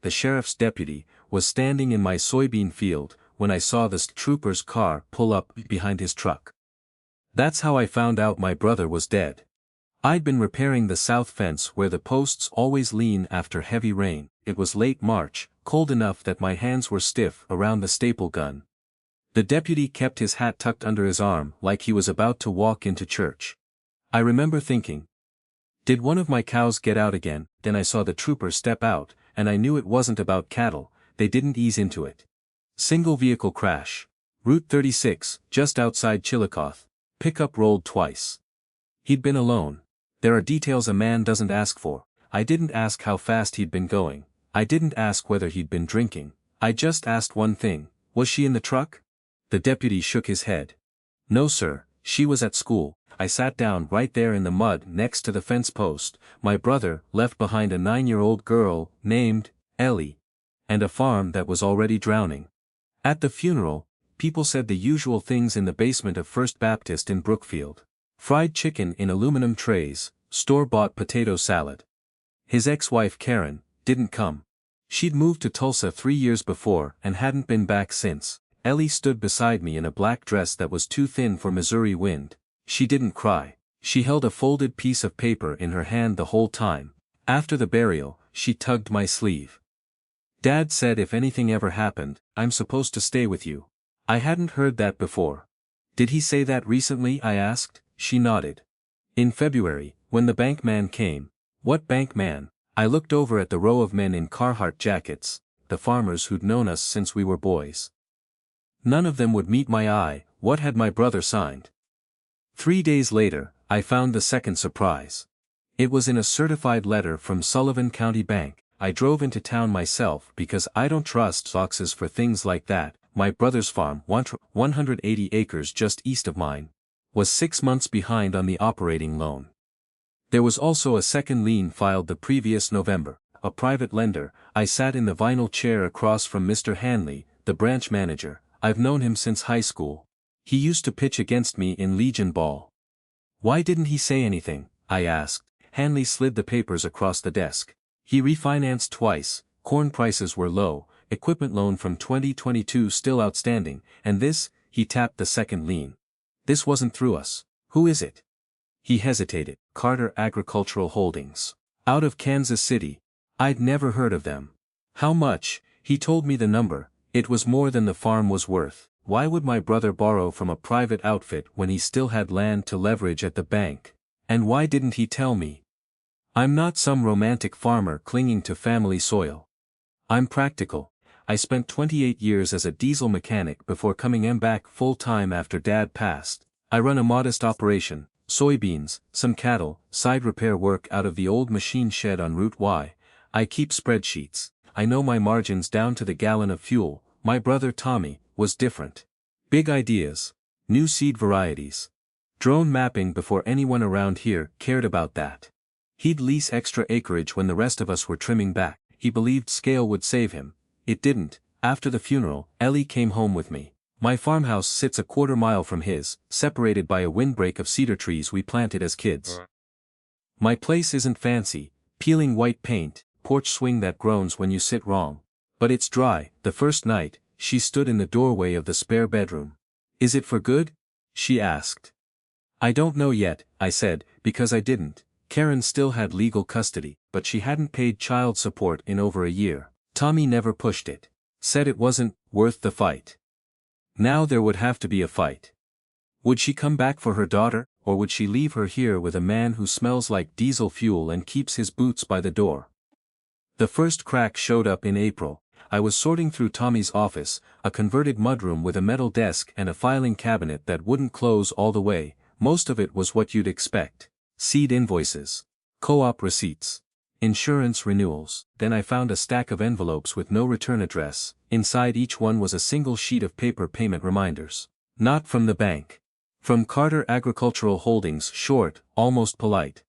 the sheriff's deputy, was standing in my soybean field when I saw the trooper's car pull up behind his truck. That's how I found out my brother was dead. I'd been repairing the south fence where the posts always lean after heavy rain. It was late March, cold enough that my hands were stiff around the staple gun. The deputy kept his hat tucked under his arm like he was about to walk into church. I remember thinking, did one of my cows get out again? Then I saw the trooper step out, and I knew it wasn't about cattle. They didn't ease into it. Single vehicle crash. Route 36, just outside Chillicothe. Pickup rolled twice. He'd been alone. There are details a man doesn't ask for. I didn't ask how fast he'd been going. I didn't ask whether he'd been drinking. I just asked one thing: was she in the truck? The deputy shook his head. No sir, she was at school. I sat down right there in the mud next to the fence post. My brother left behind a 9-year-old girl named Ellie, and a farm that was already drowning. At the funeral, people said the usual things in the basement of First Baptist in Brookfield. Fried chicken in aluminum trays, store-bought potato salad. His ex-wife Karen didn't come. She'd moved to Tulsa 3 years before and hadn't been back since. Ellie stood beside me in a black dress that was too thin for Missouri wind. She didn't cry. She held a folded piece of paper in her hand the whole time. After the burial, she tugged my sleeve. Dad said if anything ever happened, I'm supposed to stay with you. I hadn't heard that before. Did he say that recently? I asked. She nodded. In February, when the bank man came. What bank man? I looked over at the row of men in Carhartt jackets, the farmers who'd known us since we were boys. None of them would meet my eye. What had my brother signed? 3 days later, I found the second surprise. It was in a certified letter from Sullivan County Bank. I drove into town myself because I don't trust foxes for things like that. My brother's farm, 180 acres just east of mine, was 6 months behind on the operating loan. There was also a second lien filed the previous November. A private lender. I sat in the vinyl chair across from Mr. Hanley, the branch manager. I've known him since high school. He used to pitch against me in Legion Ball. Why didn't he say anything? I asked. Hanley slid the papers across the desk. He refinanced twice, corn prices were low, equipment loan from 2022 still outstanding, and this, he tapped the second lien. This wasn't through us. Who is it? He hesitated. Carter Agricultural Holdings. Out of Kansas City. I'd never heard of them. How much? He told me the number. It was more than the farm was worth. Why would my brother borrow from a private outfit when he still had land to leverage at the bank? And why didn't he tell me? I'm not some romantic farmer clinging to family soil. I'm practical. I spent 28 years as a diesel mechanic before coming back full-time after Dad passed. I run a modest operation, soybeans, some cattle, side repair work out of the old machine shed on Route Y. I keep spreadsheets. I know my margins down to the gallon of fuel. My brother Tommy was different. Big ideas. New seed varieties. Drone mapping before anyone around here cared about that. He'd lease extra acreage when the rest of us were trimming back. He believed scale would save him. It didn't. After the funeral, Ellie came home with me. My farmhouse sits a quarter-mile from his, separated by a windbreak of cedar trees we planted as kids. My place isn't fancy, peeling white paint, porch swing that groans when you sit wrong. But it's dry. The first night, she stood in the doorway of the spare bedroom. Is it for good? She asked. I don't know yet, I said, because I didn't. Karen still had legal custody, but she hadn't paid child support in over a year. Tommy never pushed it. Said it wasn't worth the fight. Now there would have to be a fight. Would she come back for her daughter, or would she leave her here with a man who smells like diesel fuel and keeps his boots by the door? The first crack showed up in April. I was sorting through Tommy's office, a converted mudroom with a metal desk and a filing cabinet that wouldn't close all the way. Most of it was what you'd expect. Seed invoices. Co-op receipts. Insurance renewals. Then I found a stack of envelopes with no return address. Inside each one was a single sheet of paper payment reminders. Not from the bank. From Carter Agricultural Holdings, short, almost polite.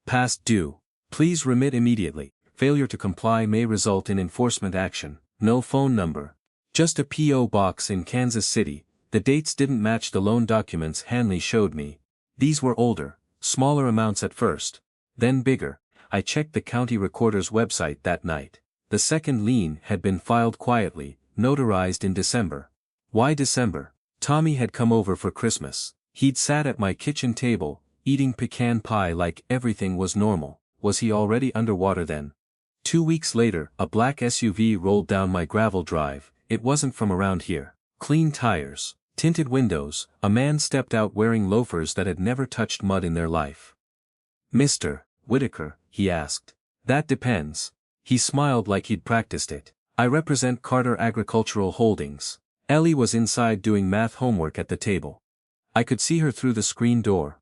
Past due. Please remit immediately. Failure to comply may result in enforcement action. No phone number. Just a P.O. box in Kansas City. The dates didn't match the loan documents Hanley showed me. These were older, smaller amounts at first. Then bigger. I checked the county recorder's website that night. The second lien had been filed quietly, notarized in December. Why December? Tommy had come over for Christmas. He'd sat at my kitchen table, eating pecan pie like everything was normal. Was he already underwater then? 2 weeks later, a black SUV rolled down my gravel drive. It wasn't from around here. Clean tires, tinted windows, a man stepped out wearing loafers that had never touched mud in their life. "Mr. Whitaker?" he asked. "That depends." He smiled like he'd practiced it. "I represent Carter Agricultural Holdings." Ellie was inside doing math homework at the table. I could see her through the screen door.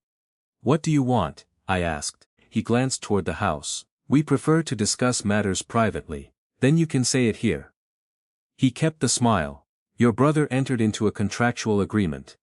"What do you want?" I asked. He glanced toward the house. "We prefer to discuss matters privately. Then you can say it here." He kept the smile. "Your brother entered into a contractual agreement.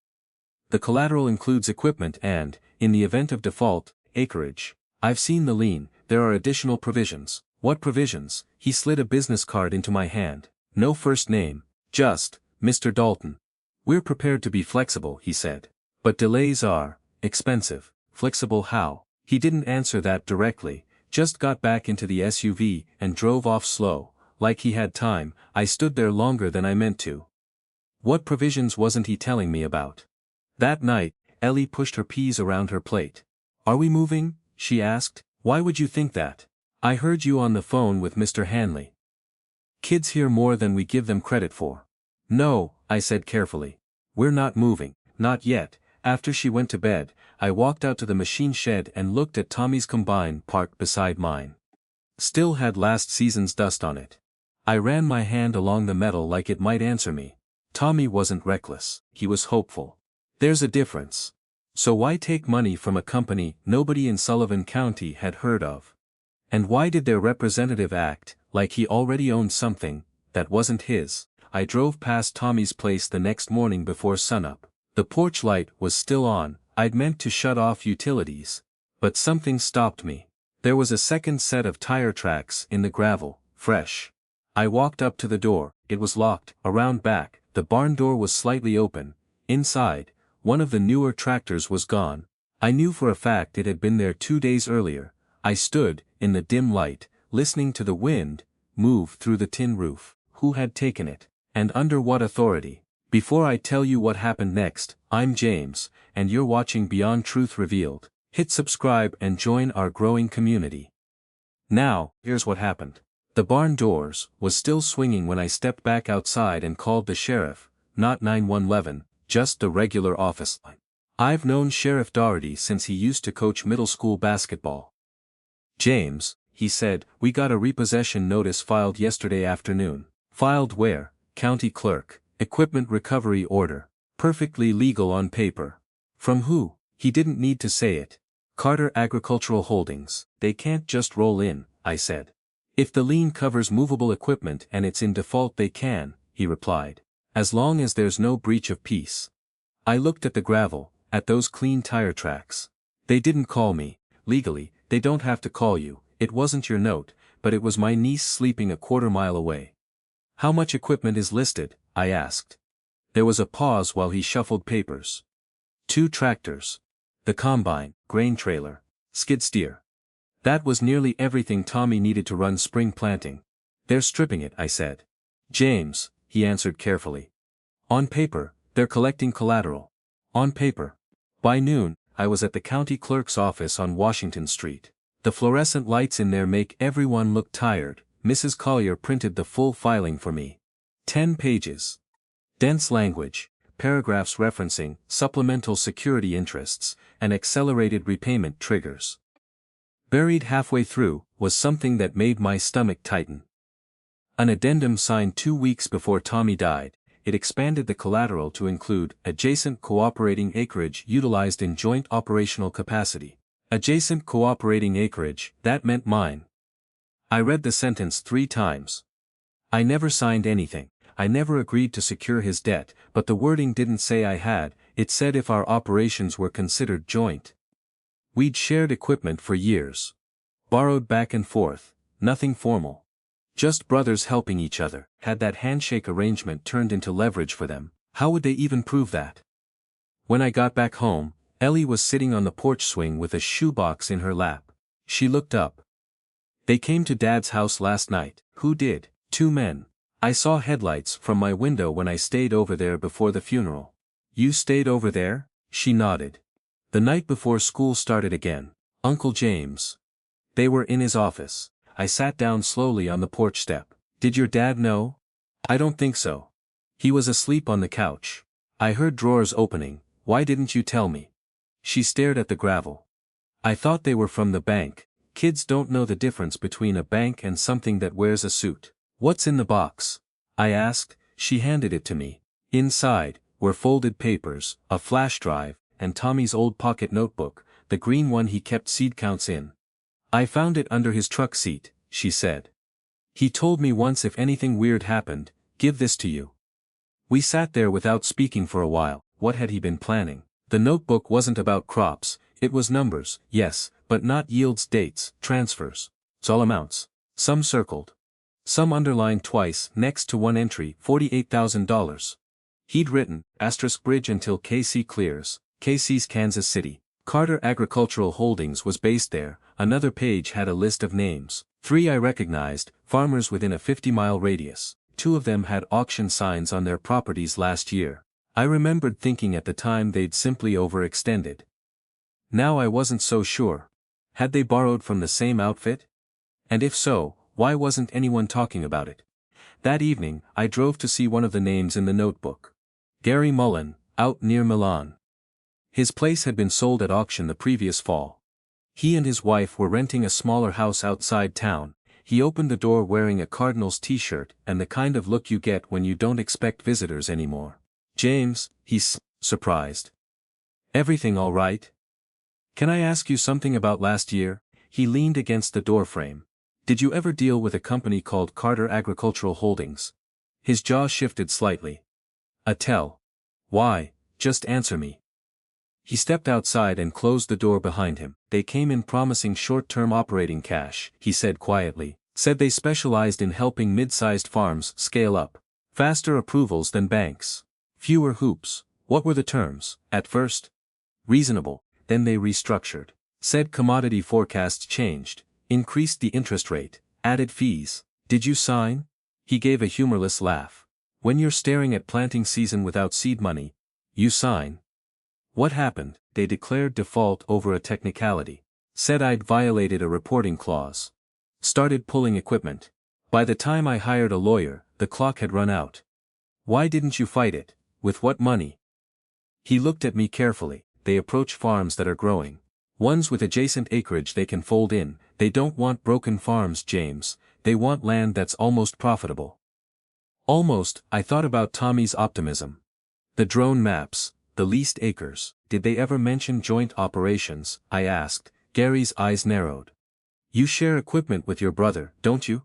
The collateral includes equipment and, in the event of default, acreage. I've seen the lien. There are additional provisions." "What provisions?" He slid a business card into my hand. "No first name. Just, Mr. Dalton." "We're prepared to be flexible," he said. "But delays are expensive." "Flexible how?" He didn't answer that directly, just got back into the SUV and drove off slow, like he had time. I stood there longer than I meant to. What provisions wasn't he telling me about? That night, Ellie pushed her peas around her plate. "Are we moving?" she asked. "Why would you think that? I heard you on the phone with Mr. Hanley." Kids hear more than we give them credit for. "No," I said carefully. "We're not moving, not yet." After she went to bed, I walked out to the machine shed and looked at Tommy's combine parked beside mine. Still had last season's dust on it. I ran my hand along the metal like it might answer me. Tommy wasn't reckless, he was hopeful. There's a difference. So why take money from a company nobody in Sullivan County had heard of? And why did their representative act like he already owned something that wasn't his? I drove past Tommy's place the next morning before sunup. The porch light was still on. I'd meant to shut off utilities. But something stopped me. There was a second set of tire tracks in the gravel, fresh. I walked up to the door. It was locked. Around back, the barn door was slightly open. Inside, one of the newer tractors was gone. I knew for a fact it had been there 2 days earlier. I stood, in the dim light, listening to the wind move through the tin roof. Who had taken it? And under what authority? Before I tell you what happened next, I'm James, and you're watching Beyond Truth Revealed. Hit subscribe and join our growing community. Now, here's what happened. The barn doors was still swinging when I stepped back outside and called the sheriff, not 911, just the regular office line. I've known Sheriff Doherty since he used to coach middle school basketball. "James," he said, "we got a repossession notice filed yesterday afternoon." "Filed where?" "County clerk. Equipment recovery order. Perfectly legal on paper." "From who?" He didn't need to say it. "Carter Agricultural Holdings." "They can't just roll in," I said. "If the lien covers movable equipment and it's in default they can," he replied. "As long as there's no breach of peace." I looked at the gravel, at those clean tire tracks. "They didn't call me. Legally, they don't have to call you. It wasn't your note, but it was my niece sleeping a quarter-mile away." "How much equipment is listed?" I asked. There was a pause while he shuffled papers. 2 tractors. The combine, grain trailer, skid steer. That was nearly everything Tommy needed to run spring planting. "They're stripping it," I said. "James," he answered carefully. "On paper, they're collecting collateral." On paper. By noon, I was at the county clerk's office on Washington Street. The fluorescent lights in there make everyone look tired. Mrs. Collier printed the full filing for me. 10 pages. Dense language, paragraphs referencing supplemental security interests and accelerated repayment triggers. Buried halfway through was something that made my stomach tighten. An addendum signed 2 weeks before Tommy died. It expanded the collateral to include adjacent cooperating acreage utilized in joint operational capacity. Adjacent cooperating acreage, that meant mine. I read the sentence 3 times. I never signed anything. I never agreed to secure his debt, but the wording didn't say I had. It said if our operations were considered joint. We'd shared equipment for years. Borrowed back and forth, nothing formal. Just brothers helping each other. Had that handshake arrangement turned into leverage for them? How would they even prove that? When I got back home, Ellie was sitting on the porch swing with a shoebox in her lap. She looked up. "They came to Dad's house last night." Who did? Two men. I saw headlights from my window when I stayed over there before the funeral. You stayed over there? She nodded. The night before school started again. Uncle James. They were in his office. I sat down slowly on the porch step. Did your dad know? I don't think so. He was asleep on the couch. I heard drawers opening. Why didn't you tell me? She stared at the gravel. I thought they were from the bank. Kids don't know the difference between a bank and something that wears a suit. What's in the box? I asked. She handed it to me. Inside were folded papers, a flash drive, and Tommy's old pocket notebook, the green one he kept seed counts in. I found it under his truck seat, she said. He told me once if anything weird happened, give this to you. We sat there without speaking for a while. What had he been planning? The notebook wasn't about crops, it was numbers, yes, but not yields, dates, transfers. All amounts. Some circled. Some underlined twice next to one entry, $48,000. He'd written, *bridge until KC clears, KC's Kansas City. Carter Agricultural Holdings was based there. Another page had a list of names. 3 I recognized, farmers within a 50-mile radius. 2 of them had auction signs on their properties last year. I remembered thinking at the time they'd simply overextended. Now I wasn't so sure. Had they borrowed from the same outfit? And if so, why wasn't anyone talking about it? That evening, I drove to see one of the names in the notebook. Gary Mullen, out near Milan. His place had been sold at auction the previous fall. He and his wife were renting a smaller house outside town. He opened the door wearing a Cardinals t-shirt and the kind of look you get when you don't expect visitors anymore. James, he's surprised. Everything all right? Can I ask you something about last year? He leaned against the doorframe. Did you ever deal with a company called Carter Agricultural Holdings? His jaw shifted slightly. A tell. Why, just answer me. He stepped outside and closed the door behind him. They came in promising short-term operating cash, he said quietly. Said they specialized in helping mid-sized farms scale up. Faster approvals than banks. Fewer hoops. What were the terms, at first? Reasonable, then they restructured. Said commodity forecasts changed, increased the interest rate, added fees. Did you sign? He gave a humorless laugh. When you're staring at planting season without seed money, you sign. What happened? They declared default over a technicality. Said I'd violated a reporting clause. Started pulling equipment. By the time I hired a lawyer, the clock had run out. Why didn't you fight it? With what money? He looked at me carefully. They approach farms that are growing. Ones with adjacent acreage they can fold in. They don't want broken farms, James. They want land that's almost profitable. Almost, I thought about Tommy's optimism. The drone maps, the leased acres. Did they ever mention joint operations? I asked. Gary's eyes narrowed. You share equipment with your brother, don't you?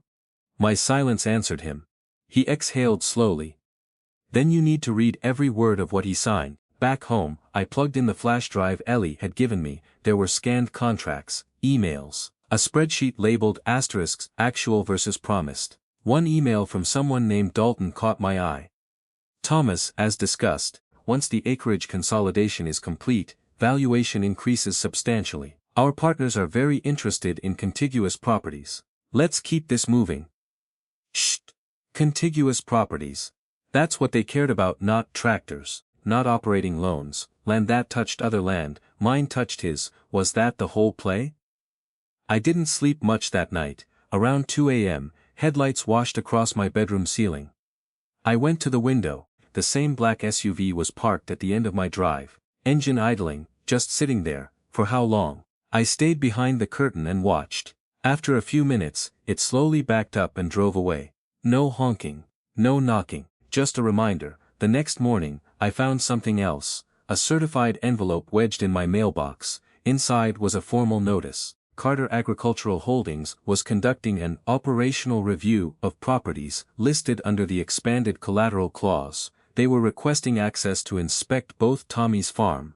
My silence answered him. He exhaled slowly. Then you need to read every word of what he signed. Back home, I plugged in the flash drive Ellie had given me. There were scanned contracts, emails, a spreadsheet labeled asterisks, actual versus promised. One email from someone named Dalton caught my eye. Thomas, as discussed, once the acreage consolidation is complete, valuation increases substantially. Our partners are very interested in contiguous properties. Let's keep this moving. Shh! Contiguous properties. That's what they cared about, not tractors, not operating loans, land that touched other land, mine touched his. Was that the whole play? I didn't sleep much that night. Around 2 a.m., headlights washed across my bedroom ceiling. I went to the window. The same black SUV was parked at the end of my drive, engine idling, just sitting there. For how long? I stayed behind the curtain and watched. After a few minutes, it slowly backed up and drove away. No honking, no knocking, just a reminder. The next morning, I found something else, a certified envelope wedged in my mailbox. Inside was a formal notice. Carter Agricultural Holdings was conducting an operational review of properties listed under the expanded collateral clause. They were requesting access to inspect both Tommy's farm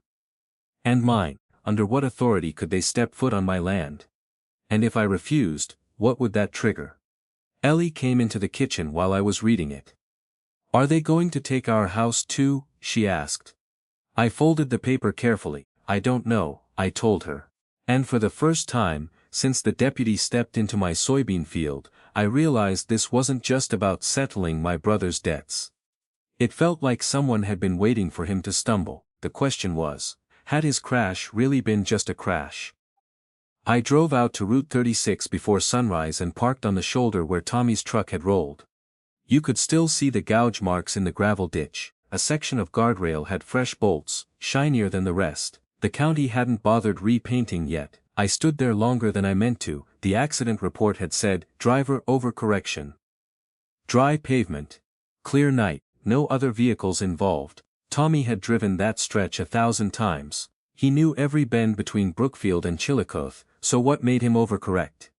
and mine. Under what authority could they step foot on my land? And if I refused, what would that trigger? Ellie came into the kitchen while I was reading it. Are they going to take our house too? She asked. I folded the paper carefully. I don't know, I told her. And for the first time, since the deputy stepped into my soybean field, I realized this wasn't just about settling my brother's debts. It felt like someone had been waiting for him to stumble. The question was, had his crash really been just a crash? I drove out to Route 36 before sunrise and parked on the shoulder where Tommy's truck had rolled. You could still see the gouge marks in the gravel ditch. A section of guardrail had fresh bolts, shinier than the rest. The county hadn't bothered repainting yet. I stood there longer than I meant to. The accident report had said, driver overcorrection. Dry pavement. Clear night, no other vehicles involved. Tommy had driven that stretch 1,000 times. He knew every bend between Brookfield and Chillicothe, so what made him overcorrect?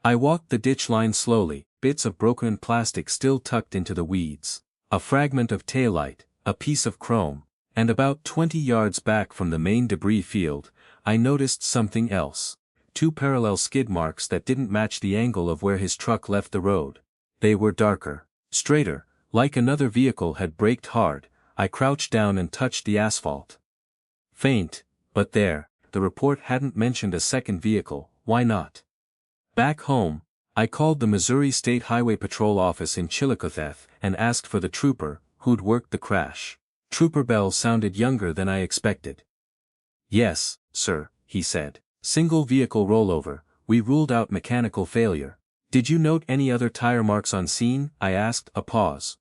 I walked the ditch line slowly, bits of broken plastic still tucked into the weeds, a fragment of taillight, a piece of chrome, and about 20 yards back from the main debris field, I noticed something else. 2 parallel skid marks that didn't match the angle of where his truck left the road. They were darker, straighter, like another vehicle had braked hard. I crouched down and touched the asphalt. Faint, but there. The report hadn't mentioned a second vehicle. Why not? Back home, I called the Missouri State Highway Patrol office in Chillicothe and asked for the trooper who'd worked the crash. Trooper Bell sounded younger than I expected. Yes, sir, he said. Single vehicle rollover. We ruled out mechanical failure. Did you note any other tire marks on scene? I asked. A pause.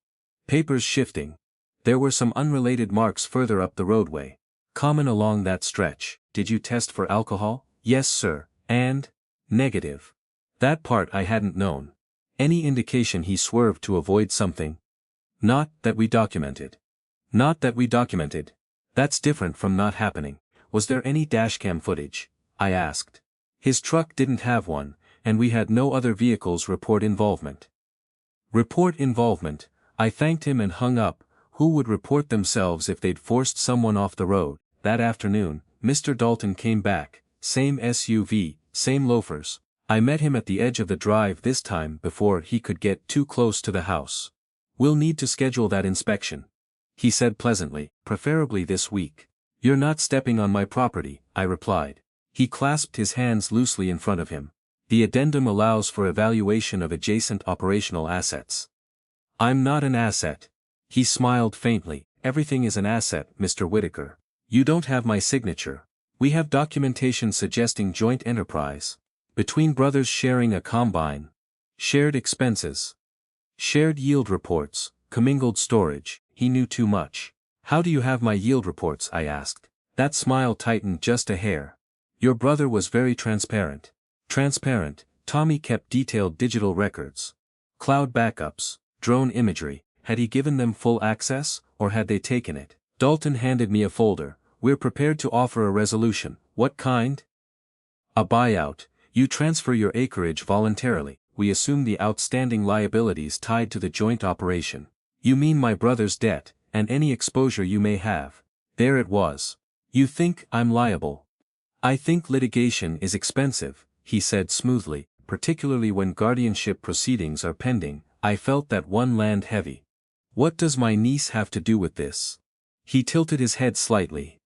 Papers shifting. There were some unrelated marks further up the roadway. Common along that stretch. Did you test for alcohol? Yes, sir. And? Negative. That part I hadn't known. Any indication he swerved to avoid something? Not that we documented. Not that we documented. That's different from not happening. Was there any dashcam footage? I asked. His truck didn't have one, and we had no other vehicles report involvement. Report involvement. I thanked him and hung up. Who would report themselves if they'd forced someone off the road? That afternoon, Mr. Dalton came back, same SUV, same loafers. I met him at the edge of the drive this time before he could get too close to the house. We'll need to schedule that inspection, he said pleasantly, preferably this week. You're not stepping on my property, I replied. He clasped his hands loosely in front of him. The addendum allows for evaluation of adjacent operational assets. I'm not an asset. He smiled faintly. Everything is an asset, Mr. Whitaker. You don't have my signature. We have documentation suggesting joint enterprise. Between brothers sharing a combine. Shared expenses. Shared yield reports, commingled storage. He knew too much. How do you have my yield reports? I asked. That smile tightened just a hair. Your brother was very transparent. Transparent. Tommy kept detailed digital records. Cloud backups, drone imagery. Had he given them full access, or had they taken it? Dalton handed me a folder. We're prepared to offer a resolution. What kind? A buyout. You transfer your acreage voluntarily. We assume the outstanding liabilities tied to the joint operation. You mean my brother's debt, and any exposure you may have. There it was. You think I'm liable? I think litigation is expensive, he said smoothly, particularly when guardianship proceedings are pending. I felt that one land heavy. What does my niece have to do with this? He tilted his head slightly.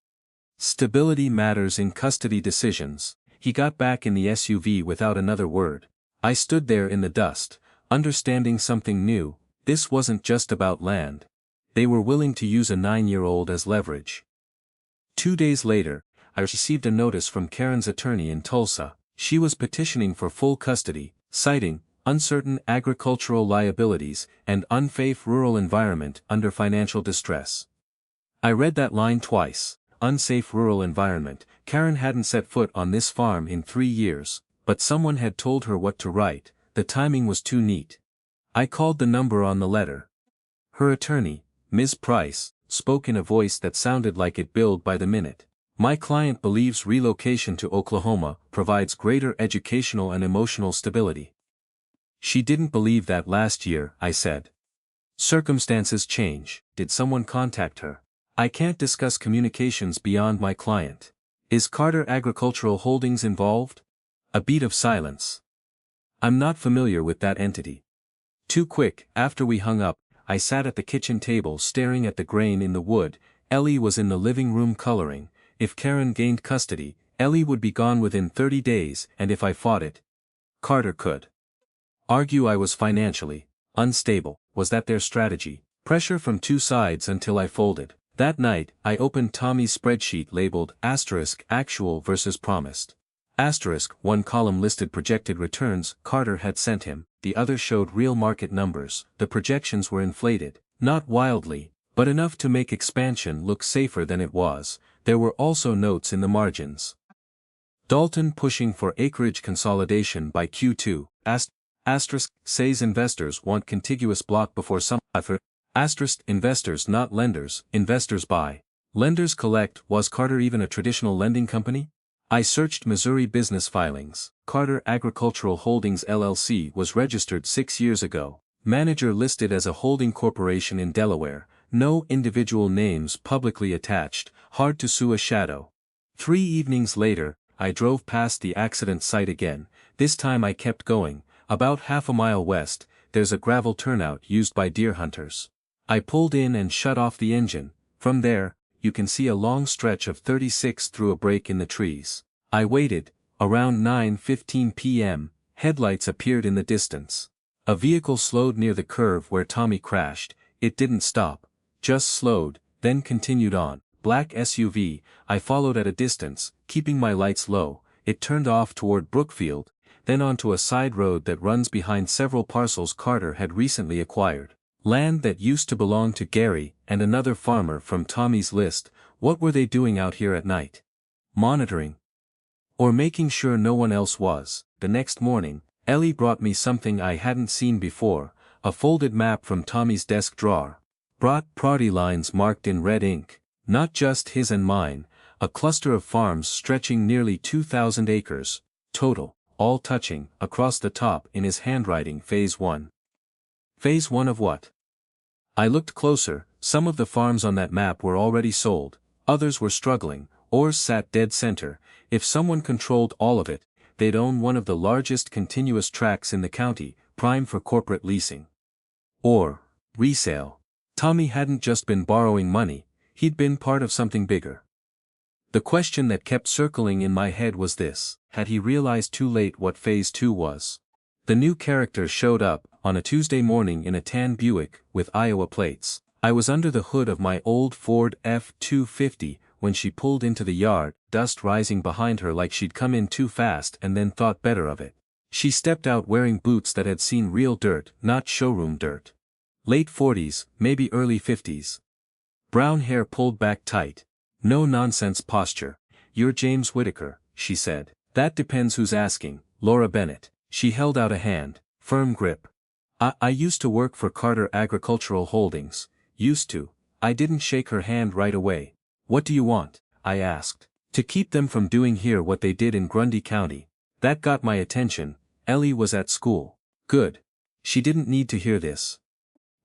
Stability matters in custody decisions. He got back in the SUV without another word. I stood there in the dust, understanding something new. This wasn't just about land. They were willing to use a 9-year-old as leverage. 2 days later, I received a notice from Karen's attorney in Tulsa. She was petitioning for full custody, citing uncertain agricultural liabilities and unsafe rural environment under financial distress. I read that line twice. Unsafe rural environment. Karen hadn't set foot on this farm in 3 years, but someone had told her what to write. The timing was too neat. I called the number on the letter. Her attorney, Ms. Price, spoke in a voice that sounded like it billed by the minute. My client believes relocation to Oklahoma provides greater educational and emotional stability. She didn't believe that last year, I said. Circumstances change. Did someone contact her? I can't discuss communications beyond my client. Is Carter Agricultural Holdings involved? A beat of silence. I'm not familiar with that entity. Too quick. After we hung up, I sat at the kitchen table staring at the grain in the wood. Ellie was in the living room coloring. If Karen gained custody, Ellie would be gone within 30 days, and if I fought it, Carter could argue I was financially unstable. Was that their strategy? Pressure from two sides until I folded. That night, I opened Tommy's spreadsheet labeled asterisk actual versus promised. Asterisk, one column listed projected returns Carter had sent him, the other showed real market numbers. The projections were inflated, not wildly, but enough to make expansion look safer than it was. There were also notes in the margins. Dalton pushing for acreage consolidation by Q2, asterisk, says investors want contiguous block before some effort, asterisk, investors not lenders, investors buy. Lenders collect. Was Carter even a traditional lending company? I searched Missouri business filings. Carter Agricultural Holdings LLC was registered 6 years ago. Manager listed as a holding corporation in Delaware. No individual names publicly attached. Hard to sue a shadow. 3 evenings later, I drove past the accident site again. This time I kept going. About half a mile west, there's a gravel turnout used by deer hunters. I pulled in and shut off the engine. From there, you can see a long stretch of 36 through a break in the trees. I waited. Around 9:15 p.m., headlights appeared in the distance. A vehicle slowed near the curve where Tommy crashed. It didn't stop, just slowed, then continued on. Black SUV. I followed at a distance, keeping my lights low. It turned off toward Brookfield, then onto a side road that runs behind several parcels Carter had recently acquired. Land that used to belong to Gary and another farmer from Tommy's list. What were they doing out here at night? Monitoring? Or making sure no one else was? The next morning, Ellie brought me something I hadn't seen before, a folded map from Tommy's desk drawer. Brought property lines marked in red ink. Not just his and mine, a cluster of farms stretching nearly 2,000 acres, total, all touching, across the top in his handwriting. Phase 1. Phase 1 of what? I looked closer. Some of the farms on that map were already sold, others were struggling, or sat dead center. If someone controlled all of it, they'd own one of the largest continuous tracts in the county, prime for corporate leasing. Or resale. Tommy hadn't just been borrowing money, he'd been part of something bigger. The question that kept circling in my head was this: had he realized too late what Phase 2 was? The new character showed up on a Tuesday morning in a tan Buick with Iowa plates. I was under the hood of my old Ford F-250 when she pulled into the yard, dust rising behind her like she'd come in too fast and then thought better of it. She stepped out wearing boots that had seen real dirt, not showroom dirt. Late 40s, maybe early 50s. Brown hair pulled back tight. No nonsense posture. "You're James Whitaker," she said. "That depends who's asking, Laura Bennett." She held out a hand, firm grip. I used to work for Carter Agricultural Holdings. Used to. I didn't shake her hand right away. "What do you want?" I asked. "To keep them from doing here what they did in Grundy County." That got my attention. Ellie was at school. Good. She didn't need to hear this.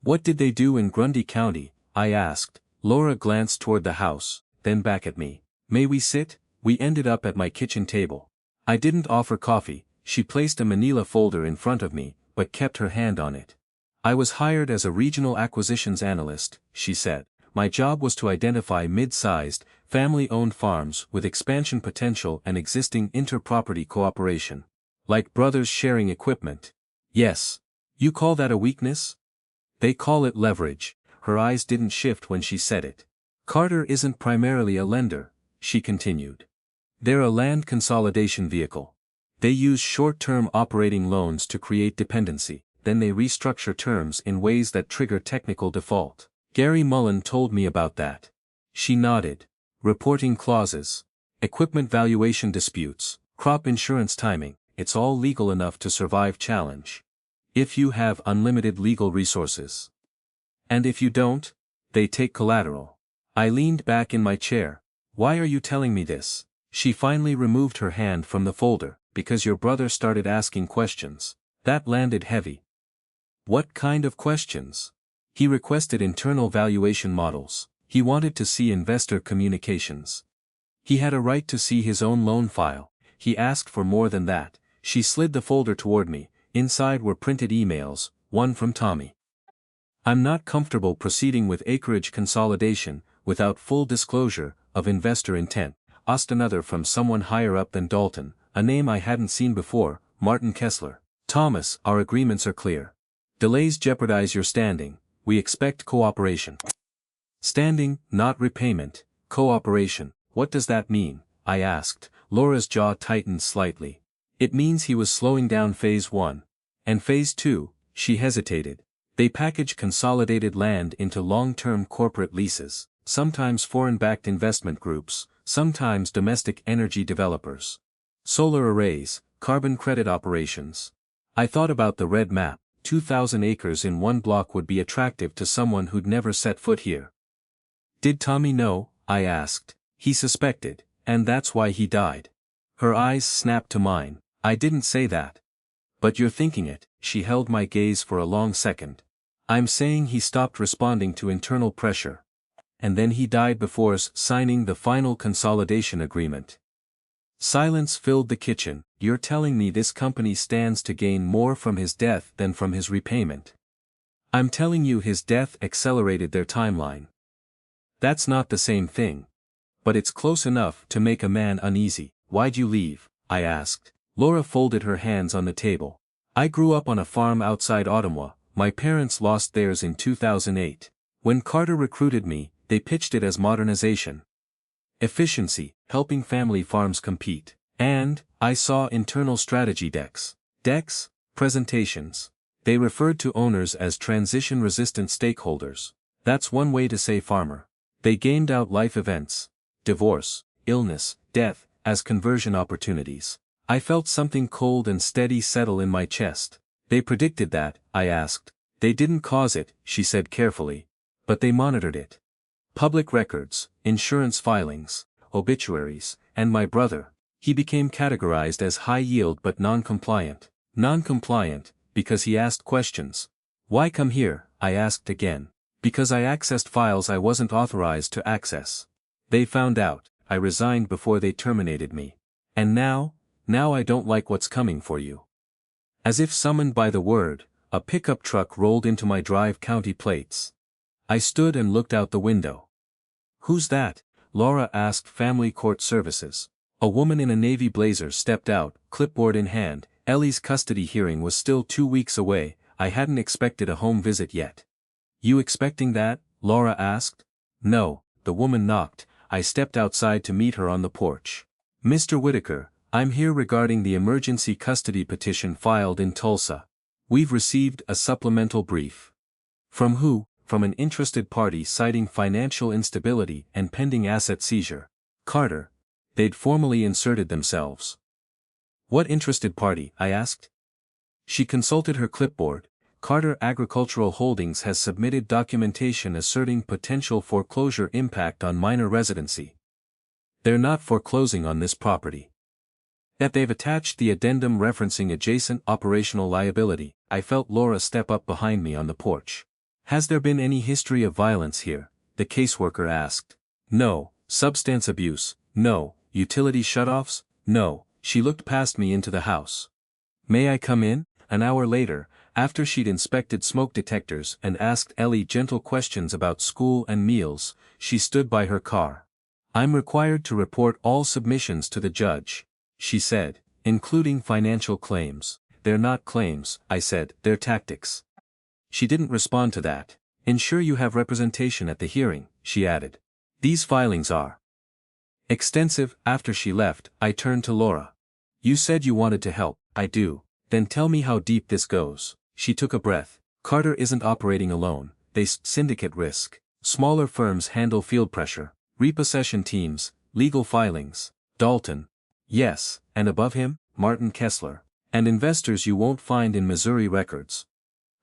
"What did they do in Grundy County?" I asked. Laura glanced toward the house, then back at me. "May we sit?" We ended up at my kitchen table. I didn't offer coffee. She placed a manila folder in front of me, but kept her hand on it. "I was hired as a regional acquisitions analyst," she said. "My job was to identify mid-sized, family-owned farms with expansion potential and existing inter-property cooperation. Like brothers sharing equipment." "Yes. You call that a weakness?" "They call it leverage." Her eyes didn't shift when she said it. "Carter isn't primarily a lender," she continued. "They're a land consolidation vehicle. They use short-term operating loans to create dependency, then they restructure terms in ways that trigger technical default. Gary Mullen told me about that." She nodded. "Reporting clauses. Equipment valuation disputes. Crop insurance timing. It's all legal enough to survive challenge. If you have unlimited legal resources. And if you don't, they take collateral." I leaned back in my chair. "Why are you telling me this?" She finally removed her hand from the folder. "Because your brother started asking questions." That landed heavy. "What kind of questions?" "He requested internal valuation models. He wanted to see investor communications. He had a right to see his own loan file. He asked for more than that." She slid the folder toward me. Inside were printed emails, one from Tommy. "I'm not comfortable proceeding with acreage consolidation without full disclosure of investor intent. asked another from someone higher up than Dalton, a name I hadn't seen before, Martin Kessler. Thomas, our agreements are clear. Delays jeopardize your standing, we expect cooperation. Standing, not repayment, cooperation, what does that mean? I asked. Laura's jaw tightened slightly. It means he was slowing down phase 1. And phase 2, she hesitated. They package consolidated land into long-term corporate leases, sometimes foreign-backed investment groups, sometimes domestic energy developers. Solar arrays, carbon credit operations. I thought about the red map. 2,000 acres in one block would be attractive to someone who'd never set foot here. Did Tommy know? I asked. He suspected, and that's why he died. Her eyes snapped to mine. I didn't say that. But you're thinking it. She held my gaze for a long second. I'm saying he stopped responding to internal pressure. And then he died before signing the final consolidation agreement. Silence filled the kitchen. You're telling me this company stands to gain more from his death than from his repayment. I'm telling you his death accelerated their timeline. That's not the same thing. But it's close enough to make a man uneasy. Why'd you leave? I asked. Laura folded her hands on the table. I grew up on a farm outside Ottawa. My parents lost theirs in 2008. When Carter recruited me, they pitched it as modernization. Efficiency, helping family farms compete. And, I saw internal strategy decks. Decks? Presentations. They referred to owners as transition-resistant stakeholders. That's one way to say farmer. They gamed out life events. Divorce, illness, death, as conversion opportunities. I felt something cold and steady settle in my chest. They predicted that, I asked. They didn't cause it, she said carefully. But they monitored it. Public records, insurance filings, obituaries, and my brother. He became categorized as high yield but non-compliant. Non-compliant, because he asked questions. Why come here? I asked again. Because I accessed files I wasn't authorized to access. They found out. I resigned before they terminated me. And now I don't like what's coming for you. As if summoned by the word, a pickup truck rolled into my drive county plates. I stood and looked out the window. Who's that? Laura asked Family Court Services. A woman in a navy blazer stepped out, clipboard in hand. Ellie's custody hearing was still 2 weeks away. I hadn't expected a home visit yet. You expecting that? Laura asked. No, the woman knocked. I stepped outside to meet her on the porch. Mr. Whitaker, I'm here regarding the emergency custody petition filed in Tulsa. We've received a supplemental brief. From who? From an interested party citing financial instability and pending asset seizure. Carter. They'd formally inserted themselves. What interested party? I asked. She consulted her clipboard. Carter Agricultural Holdings has submitted documentation asserting potential foreclosure impact on minor residency. They're not foreclosing on this property. That they've attached the addendum referencing adjacent operational liability. I felt Laura step up behind me on the porch. Has there been any history of violence here? The caseworker asked. No. Substance abuse? No. Utility shutoffs? No. She looked past me into the house. May I come in? An hour later, after she'd inspected smoke detectors and asked Ellie gentle questions about school and meals, she stood by her car. I'm required to report all submissions to the judge, she said, including financial claims. They're not claims, I said, they're tactics. She didn't respond to that. Ensure you have representation at the hearing, she added. These filings are extensive. After she left, I turned to Laura. You said you wanted to help. I do. Then tell me how deep this goes. She took a breath. Carter isn't operating alone. They syndicate risk. Smaller firms handle field pressure, repossession teams, legal filings. Dalton. Yes, and above him, Martin Kessler. And investors you won't find in Missouri records.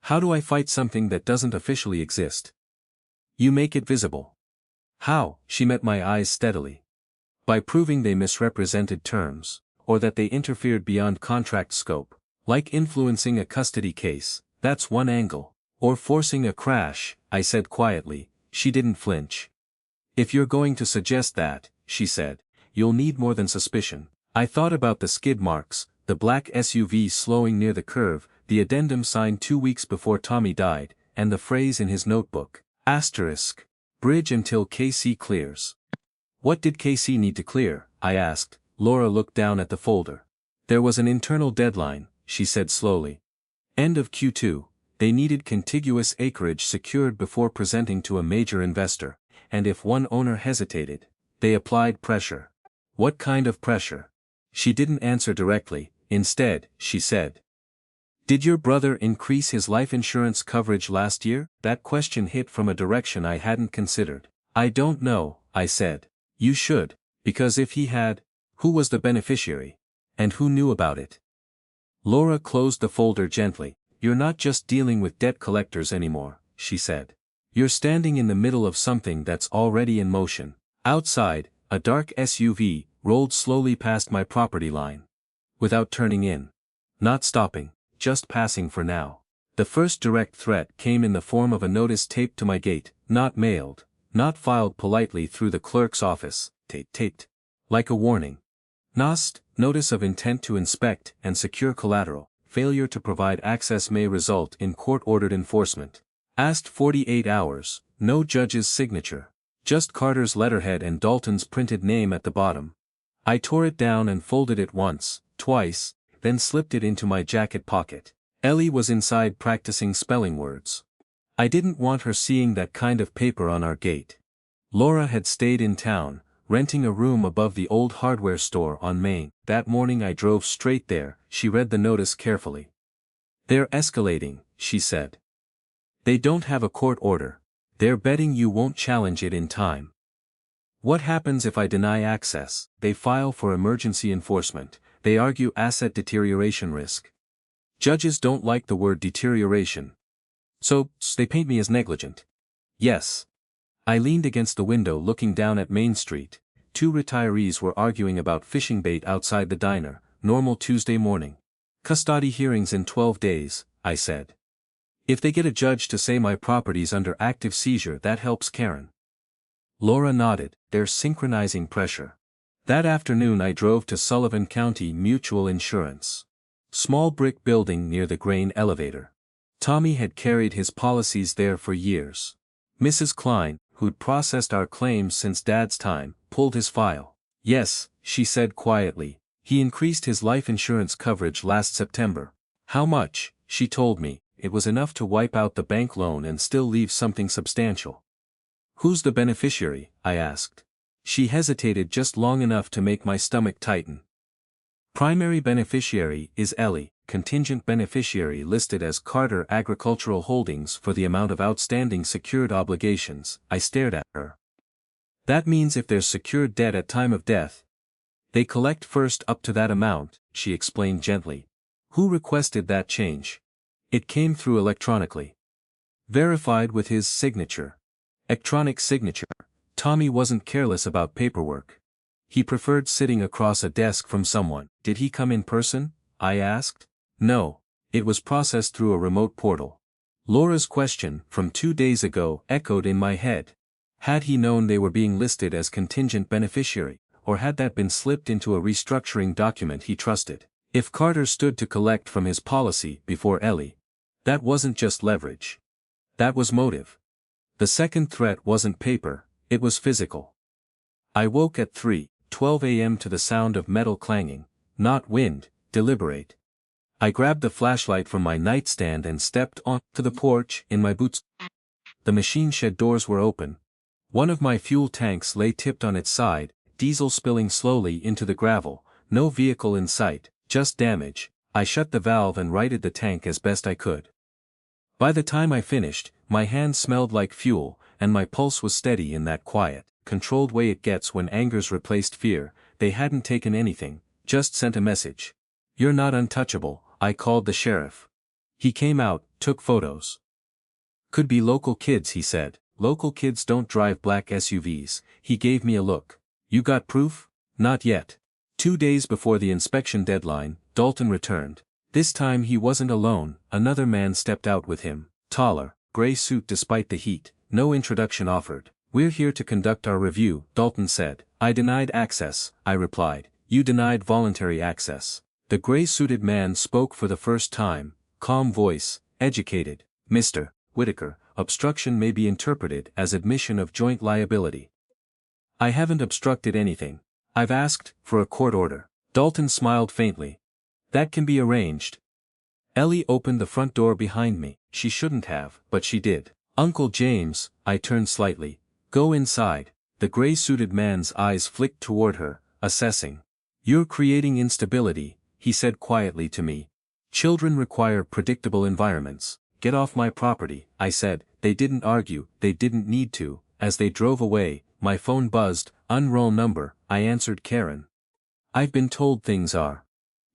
How do I fight something that doesn't officially exist? You make it visible. How? She met my eyes steadily. By proving they misrepresented terms, or that they interfered beyond contract scope, like influencing a custody case. That's one angle. Or forcing a crash, I said quietly. She didn't flinch. If you're going to suggest that, she said, you'll need more than suspicion. I thought about the skid marks, the black SUV slowing near the curve, the addendum signed 2 weeks before Tommy died, and the phrase in his notebook, *, bridge until KC clears. What did KC need to clear? I asked. Laura looked down at the folder. There was an internal deadline, she said slowly. End of Q2, they needed contiguous acreage secured before presenting to a major investor, and if one owner hesitated, they applied pressure. What kind of pressure? She didn't answer directly. Instead, she said, "Did your brother increase his life insurance coverage last year?" That question hit from a direction I hadn't considered. "I don't know," I said. "You should, because if he had, who was the beneficiary? And who knew about it?" Laura closed the folder gently. "You're not just dealing with debt collectors anymore," she said. "You're standing in the middle of something that's already in motion." Outside, a dark SUV rolled slowly past my property line. Without turning in. Not stopping, just passing for now. The first direct threat came in the form of a notice taped to my gate, not mailed, not filed politely through the clerk's office, taped. Like a warning. NOST, Notice of Intent to Inspect and Secure Collateral. Failure to provide access may result in court-ordered enforcement. Asked 48 hours, no judge's signature. Just Carter's letterhead and Dalton's printed name at the bottom. I tore it down and folded it once, twice, then slipped it into my jacket pocket. Ellie was inside practicing spelling words. I didn't want her seeing that kind of paper on our gate. Laura had stayed in town, renting a room above the old hardware store on Main. That morning I drove straight there. She read the notice carefully. "They're escalating," she said. "They don't have a court order. They're betting you won't challenge it in time. What happens if I deny access? They file for emergency enforcement. They argue asset deterioration risk. Judges don't like the word deterioration. So, they paint me as negligent." Yes. I leaned against the window looking down at Main Street. Two retirees were arguing about fishing bait outside the diner. Normal Tuesday morning. "Custody hearings in 12 days, I said. "If they get a judge to say my property's under active seizure, that helps Karen." Laura nodded. "They're synchronizing pressure." That afternoon I drove to Sullivan County Mutual Insurance. Small brick building near the grain elevator. Tommy had carried his policies there for years. Mrs. Klein, who'd processed our claims since Dad's time, pulled his file. "Yes," she said quietly, "he increased his life insurance coverage last September." "How much?" She told me. It was enough to wipe out the bank loan and still leave something substantial. "Who's the beneficiary?" I asked. She hesitated just long enough to make my stomach tighten. "Primary beneficiary is Ellie, contingent beneficiary listed as Carter Agricultural Holdings for the amount of outstanding secured obligations." I stared at her. "That means if there's secured debt at time of death, they collect first up to that amount," she explained gently. "Who requested that change?" "It came through electronically. Verified with his signature." Electronic signature. Tommy wasn't careless about paperwork. He preferred sitting across a desk from someone. "Did he come in person?" I asked. "No. It was processed through a remote portal." Laura's question, from 2 days ago, echoed in my head. Had he known they were being listed as contingent beneficiary, or had that been slipped into a restructuring document he trusted? If Carter stood to collect from his policy before Ellie, that wasn't just leverage. That was motive. The second threat wasn't paper, it was physical. I woke at 3:12 a.m. to the sound of metal clanging, not wind, deliberate. I grabbed the flashlight from my nightstand and stepped onto the porch in my boots. The machine shed doors were open. One of my fuel tanks lay tipped on its side, diesel spilling slowly into the gravel, no vehicle in sight, just damage. I shut the valve and righted the tank as best I could. By the time I finished, my hand smelled like fuel, and my pulse was steady in that quiet, controlled way it gets when anger's replaced fear. They hadn't taken anything, just sent a message. "You're not untouchable." I called the sheriff. He came out, took photos. "Could be local kids," he said. "Local kids don't drive black SUVs." He gave me a look. "You got proof?" "Not yet." 2 days before the inspection deadline, Dalton returned. This time he wasn't alone, another man stepped out with him. Taller, gray suit despite the heat, no introduction offered. "We're here to conduct our review," Dalton said. "I denied access," I replied. "You denied voluntary access." The gray-suited man spoke for the first time, calm voice, educated. "Mr. Whitaker, obstruction may be interpreted as admission of joint liability." "I haven't obstructed anything." I've asked for a court order. Dalton smiled faintly. That can be arranged. Ellie opened the front door behind me. She shouldn't have, but she did. Uncle James, I turned slightly. Go inside. The gray-suited man's eyes flicked toward her, assessing. You're creating instability, he said quietly to me. Children require predictable environments. Get off my property, I said. They didn't argue, they didn't need to. As they drove away, my phone buzzed. Unroll number, I answered Karen. I've been told things are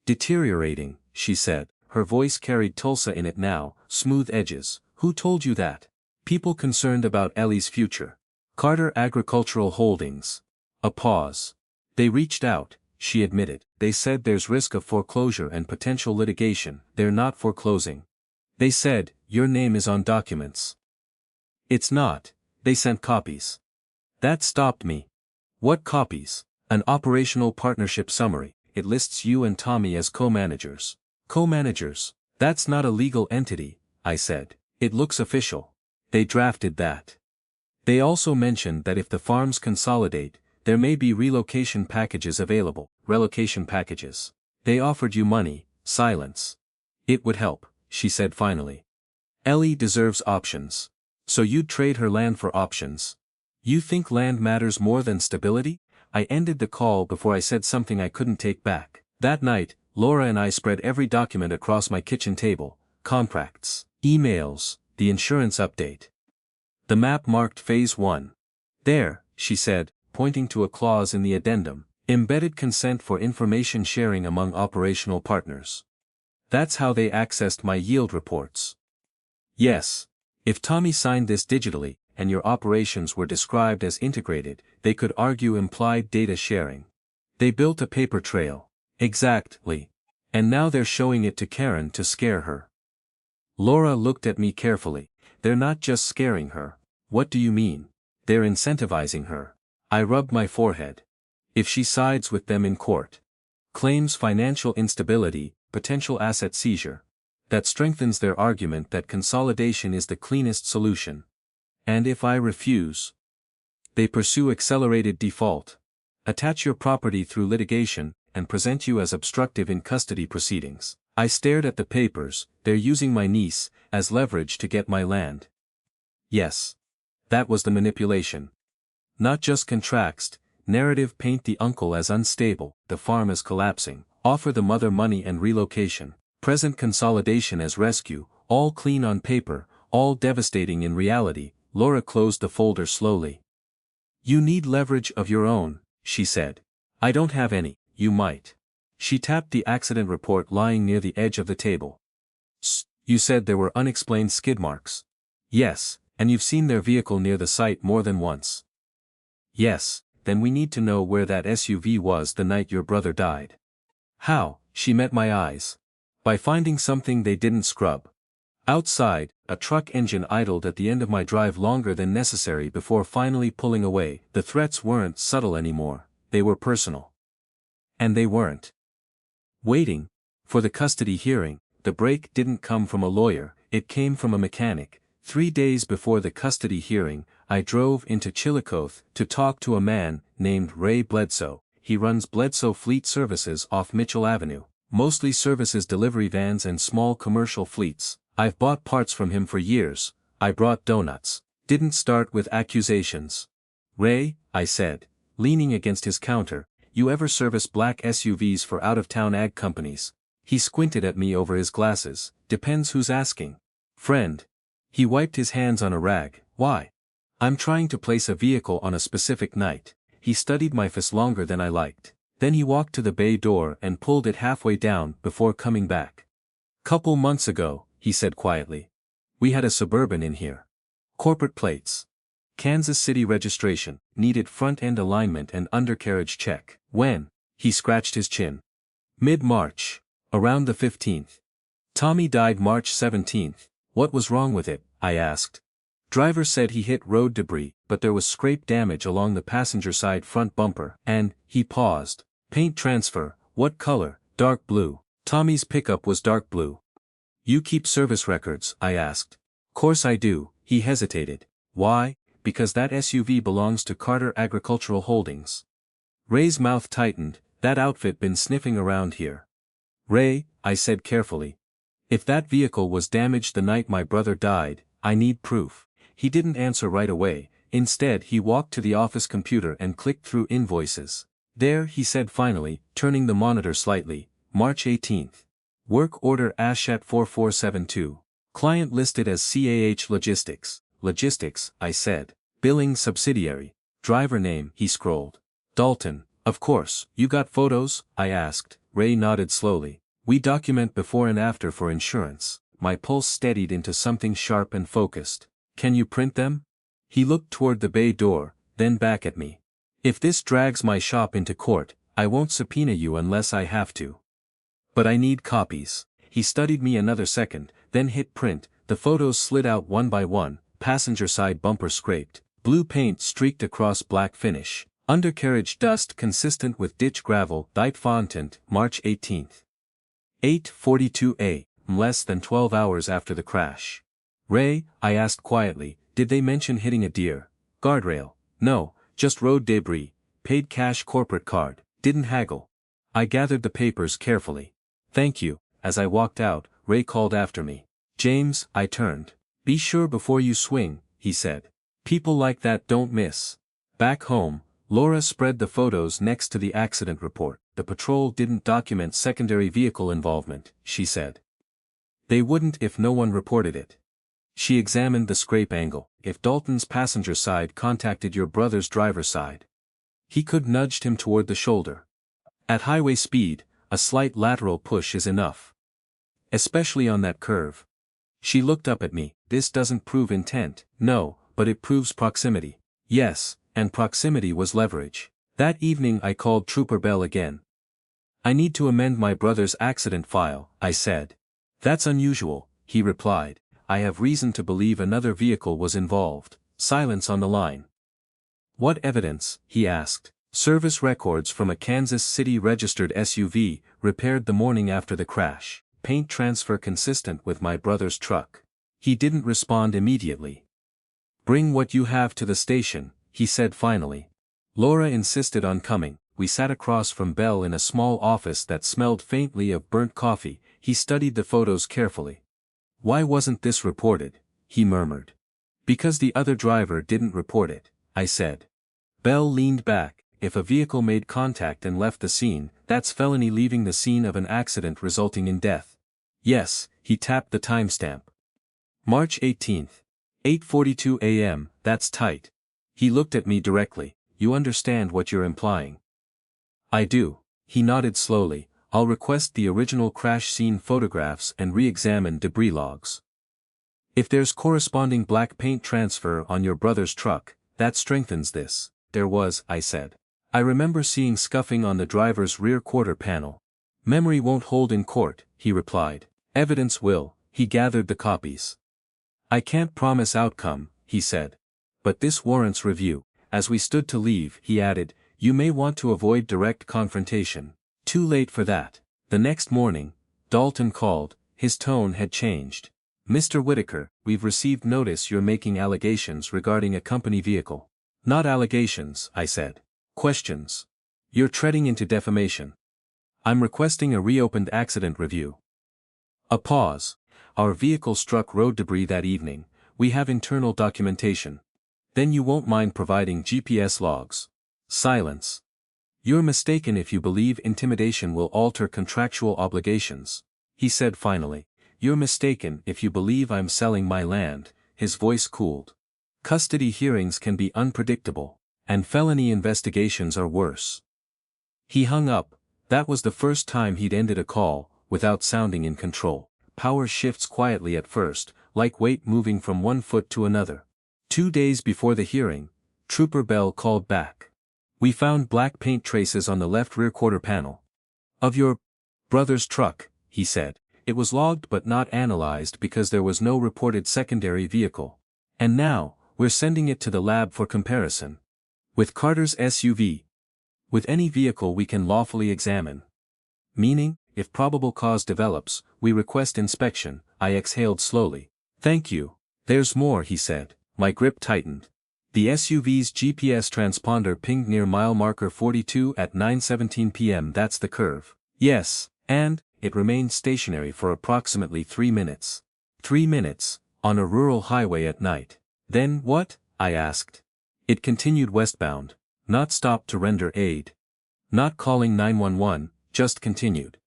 deteriorating, she said. Her voice carried Tulsa in it now, smooth edges. Who told you that? People concerned about Ellie's future. Carter Agricultural Holdings. A pause. They reached out, she admitted. They said there's risk of foreclosure and potential litigation. They're not foreclosing. They said, your name is on documents. It's not. They sent copies. That stopped me. What copies? An operational partnership summary. It lists you and Tommy as co-managers. Co-managers? That's not a legal entity, I said. It looks official. They drafted that. They also mentioned that if the farms consolidate, there may be relocation packages available. Relocation packages. They offered you money. Silence. It would help, she said finally. Ellie deserves options. So you'd trade her land for options. You think land matters more than stability? I ended the call before I said something I couldn't take back. That night, Laura and I spread every document across my kitchen table. Contracts, emails, the insurance update. The map marked Phase 1. There, she said, pointing to a clause in the addendum. Embedded consent for information sharing among operational partners. That's how they accessed my yield reports. Yes. If Tommy signed this digitally, and your operations were described as integrated, they could argue implied data sharing. They built a paper trail. Exactly. And now they're showing it to Karen to scare her. Laura looked at me carefully. They're not just scaring her. What do you mean? They're incentivizing her. I rubbed my forehead. If she sides with them in court, claims financial instability, potential asset seizure. That strengthens their argument that consolidation is the cleanest solution. And if I refuse, they pursue accelerated default, attach your property through litigation, and present you as obstructive in custody proceedings. I stared at the papers. They're using my niece as leverage to get my land. Yes. That was the manipulation. Not just contracts, narrative paint the uncle as unstable, the farm as collapsing, offer the mother money and relocation, present consolidation as rescue, all clean on paper, all devastating in reality. Laura closed the folder slowly. You need leverage of your own, she said. I don't have any, you might. She tapped the accident report lying near the edge of the table. You said there were unexplained skid marks. Yes, and you've seen their vehicle near the site more than once. Yes, then we need to know where that SUV was the night your brother died. How? She met my eyes. By finding something they didn't scrub. Outside, a truck engine idled at the end of my drive longer than necessary before finally pulling away. The threats weren't subtle anymore, they were personal. And they weren't waiting for the custody hearing. The break didn't come from a lawyer, it came from a mechanic. 3 days before the custody hearing, I drove into Chillicothe to talk to a man named Ray Bledsoe. He runs Bledsoe Fleet Services off Mitchell Avenue, mostly services delivery vans and small commercial fleets. I've bought parts from him for years. I brought donuts. Didn't start with accusations. Ray, I said, leaning against his counter, you ever service black SUVs for out-of-town ag companies? He squinted at me over his glasses. Depends who's asking. Friend. He wiped his hands on a rag. Why? I'm trying to place a vehicle on a specific night. He studied my face longer than I liked. Then he walked to the bay door and pulled it halfway down before coming back. Couple months ago, he said quietly. We had a Suburban in here. Corporate plates. Kansas City registration, needed front-end alignment and undercarriage check. When? He scratched his chin. Mid-March. Around the 15th. Tommy died March 17th. What was wrong with it? I asked. Driver said he hit road debris, but there was scrape damage along the passenger side front bumper, and, he paused. Paint transfer, what color? Dark blue. Tommy's pickup was dark blue. You keep service records? I asked. Course I do. He hesitated. Why? Because that SUV belongs to Carter Agricultural Holdings. Ray's mouth tightened. That outfit been sniffing around here. Ray, I said carefully. If that vehicle was damaged the night my brother died, I need proof. He didn't answer right away. Instead he walked to the office computer and clicked through invoices. There, he said finally, turning the monitor slightly, March 18th. Work order Ashat 4472. Client listed as CAH Logistics. Logistics, I said. Billing subsidiary. Driver name, he scrolled. Dalton, of course. You got photos? I asked. Ray nodded slowly. We document before and after for insurance. My pulse steadied into something sharp and focused. Can you print them? He looked toward the bay door, then back at me. If this drags my shop into court, I won't subpoena you unless I have to. But I need copies. He studied me another second, then hit print. The photos slid out one by one. Passenger side bumper scraped. Blue paint streaked across black finish. Undercarriage dust consistent with ditch gravel. Diet fondant, March 18th. 8:42 a.m. Less than 12 hours after the crash. Ray, I asked quietly, did they mention hitting a deer? Guardrail? No, just road debris. Paid cash corporate card. Didn't haggle. I gathered the papers carefully. Thank you. As I walked out, Ray called after me. James, I turned. Be sure before you swing, he said. People like that don't miss. Back home, Laura spread the photos next to the accident report. The patrol didn't document secondary vehicle involvement, she said. They wouldn't if no one reported it. She examined the scrape angle. If Dalton's passenger side contacted your brother's driver's side, he could nudged him toward the shoulder. At highway speed, a slight lateral push is enough. Especially on that curve. She looked up at me. This doesn't prove intent. No, but it proves proximity. Yes, and proximity was leverage. That evening I called Trooper Bell again. I need to amend my brother's accident file, I said. That's unusual, he replied. I have reason to believe another vehicle was involved. Silence on the line. What evidence? He asked. Service records from a Kansas City registered SUV, repaired the morning after the crash. Paint transfer consistent with my brother's truck. He didn't respond immediately. Bring what you have to the station, he said finally. Laura insisted on coming. We sat across from Bell in a small office that smelled faintly of burnt coffee. He studied the photos carefully. Why wasn't this reported? He murmured. Because the other driver didn't report it, I said. Bell leaned back. If a vehicle made contact and left the scene, that's felony leaving the scene of an accident resulting in death. Yes, he tapped the timestamp. March 18th. 8:42 a.m., that's tight. He looked at me directly. You understand what you're implying? I do. He nodded slowly. I'll request the original crash scene photographs and re-examine debris logs. If there's corresponding black paint transfer on your brother's truck, that strengthens this. There was, I said. I remember seeing scuffing on the driver's rear quarter panel. Memory won't hold in court, he replied. Evidence will. He gathered the copies. I can't promise outcome, he said. But this warrants review. As we stood to leave, he added, you may want to avoid direct confrontation. Too late for that. The next morning, Dalton called. His tone had changed. Mr. Whitaker, we've received notice you're making allegations regarding a company vehicle. Not allegations, I said. Questions. You're treading into defamation. I'm requesting a reopened accident review. A pause. Our vehicle struck road debris that evening. We have internal documentation. Then you won't mind providing GPS logs. Silence. You're mistaken if you believe intimidation will alter contractual obligations, he said finally. You're mistaken if you believe I'm selling my land. His voice cooled. Custody hearings can be unpredictable, and felony investigations are worse. He hung up. That was the first time he'd ended a call, without sounding in control. Power shifts quietly at first, like weight moving from one foot to another. 2 days before the hearing, Trooper Bell called back. We found black paint traces on the left rear quarter panel. Of your brother's truck, he said. It was logged but not analyzed because there was no reported secondary vehicle. And now, we're sending it to the lab for comparison. With Carter's SUV. With any vehicle we can lawfully examine. Meaning, if probable cause develops, we request inspection. I exhaled slowly. Thank you. There's more, he said. My grip tightened. The SUV's GPS transponder pinged near mile marker 42 at 9:17 p.m. That's the curve. Yes, and it remained stationary for approximately 3 minutes. 3 minutes, on a rural highway at night. Then what? I asked. It continued westbound, not stopped to render aid. Not calling 911, just continued.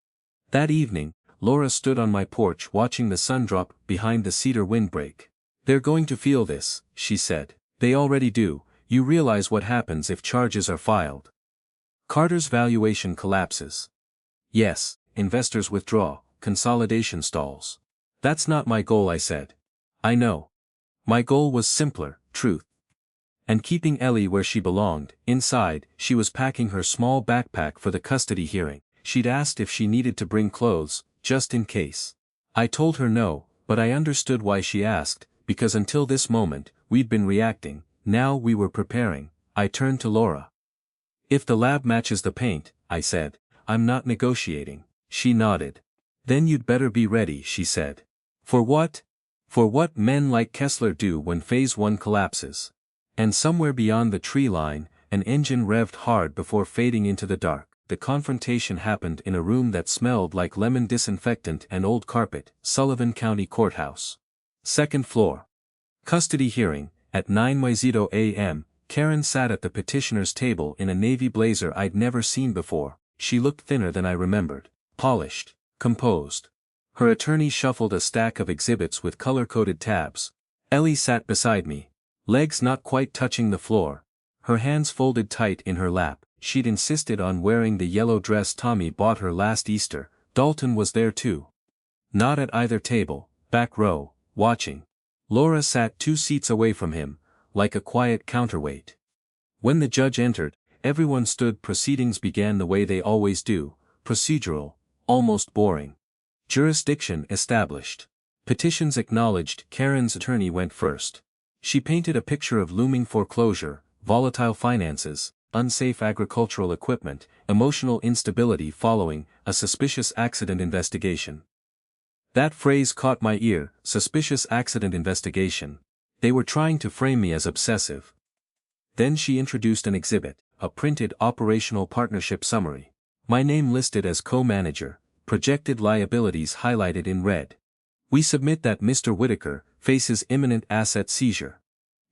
That evening, Laura stood on my porch watching the sun drop behind the cedar windbreak. They're going to feel this, she said. They already do. You realize what happens if charges are filed. Carter's valuation collapses. Yes, investors withdraw, consolidation stalls. That's not my goal, I said. I know. My goal was simpler, truth. And keeping Ellie where she belonged. Inside, she was packing her small backpack for the custody hearing. She'd asked if she needed to bring clothes, just in case. I told her no, but I understood why she asked, because until this moment, we'd been reacting, now we were preparing. I turned to Laura. If the lab matches the paint, I said, I'm not negotiating. She nodded. Then you'd better be ready, she said. For what? For what men like Kessler do when Phase 1 collapses. And somewhere beyond the tree line, an engine revved hard before fading into the dark. The confrontation happened in a room that smelled like lemon disinfectant and old carpet, Sullivan County Courthouse. Second floor. Custody hearing. At 9:00 a.m., Karen sat at the petitioner's table in a navy blazer I'd never seen before. She looked thinner than I remembered. Polished. Composed. Her attorney shuffled a stack of exhibits with color-coded tabs. Ellie sat beside me. Legs not quite touching the floor. Her hands folded tight in her lap. She'd insisted on wearing the yellow dress Tommy bought her last Easter. Dalton was there too. Not at either table, back row, watching. Laura sat 2 seats away from him, like a quiet counterweight. When the judge entered, everyone stood. Proceedings began the way they always do, procedural, almost boring. Jurisdiction established. Petitions acknowledged. Karen's attorney went first. She painted a picture of looming foreclosure, volatile finances, unsafe agricultural equipment, emotional instability following a suspicious accident investigation. That phrase caught my ear, suspicious accident investigation. They were trying to frame me as obsessive. Then she introduced an exhibit, a printed operational partnership summary. My name listed as co-manager, projected liabilities highlighted in red. We submit that Mr. Whitaker faces imminent asset seizure.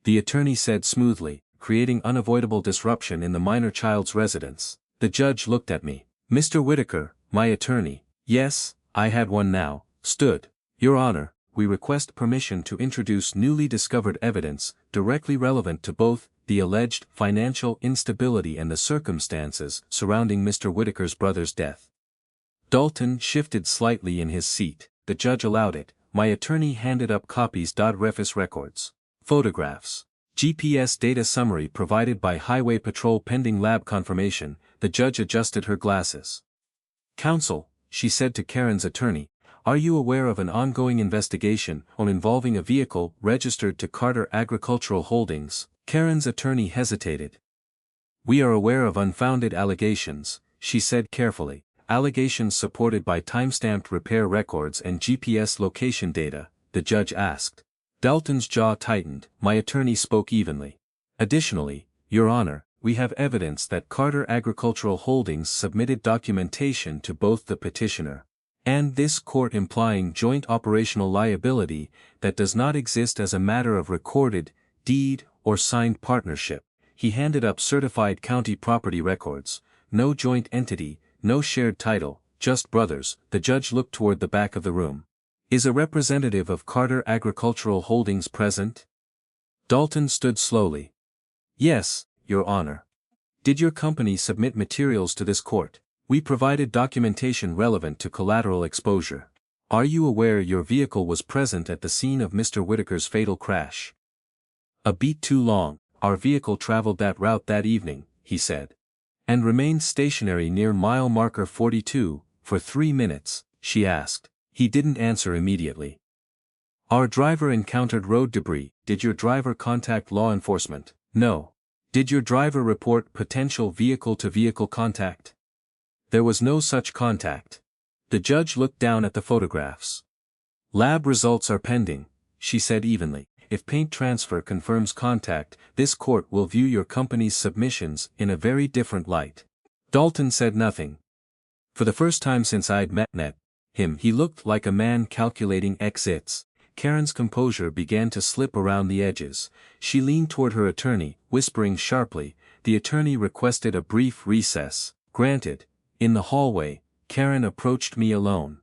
The attorney said smoothly, creating unavoidable disruption in the minor child's residence. The judge looked at me. Mr. Whitaker, my attorney, yes, I had one now, stood. Your Honor, we request permission to introduce newly discovered evidence, directly relevant to both the alleged financial instability and the circumstances surrounding Mr. Whitaker's brother's death. Dalton shifted slightly in his seat. The judge allowed it. My attorney handed up copies. Refis records. Photographs. GPS data summary provided by Highway Patrol pending lab confirmation. The judge adjusted her glasses. Counsel, she said to Karen's attorney, are you aware of an ongoing investigation involving a vehicle registered to Carter Agricultural Holdings? Karen's attorney hesitated. We are aware of unfounded allegations, she said carefully, allegations supported by timestamped repair records and GPS location data. The judge asked. Dalton's jaw tightened. My attorney spoke evenly. Additionally, Your Honor, we have evidence that Carter Agricultural Holdings submitted documentation to both the petitioner and this court implying joint operational liability that does not exist as a matter of recorded deed or signed partnership. He handed up certified county property records. No joint entity, no shared title, just brothers. The judge looked toward the back of the room. Is a representative of Carter Agricultural Holdings present? Dalton stood slowly. Yes, Your Honor. Did your company submit materials to this court? We provided documentation relevant to collateral exposure. Are you aware your vehicle was present at the scene of Mr. Whitaker's fatal crash? A beat too long. Our vehicle traveled that route that evening, he said. And remained stationary near mile marker 42, for 3 minutes, she asked. He didn't answer immediately. Our driver encountered road debris. Did your driver contact law enforcement? No. Did your driver report potential vehicle-to-vehicle contact? There was no such contact. The judge looked down at the photographs. Lab results are pending, she said evenly. if Paint Transfer confirms contact, this court will view your company's submissions in a very different light. Dalton said nothing. For the first time since I'd met him, he looked like a man calculating exits. Karen's composure began to slip around the edges. She leaned toward her attorney, whispering sharply. The attorney requested a brief recess. Granted. In the hallway, Karen approached me alone.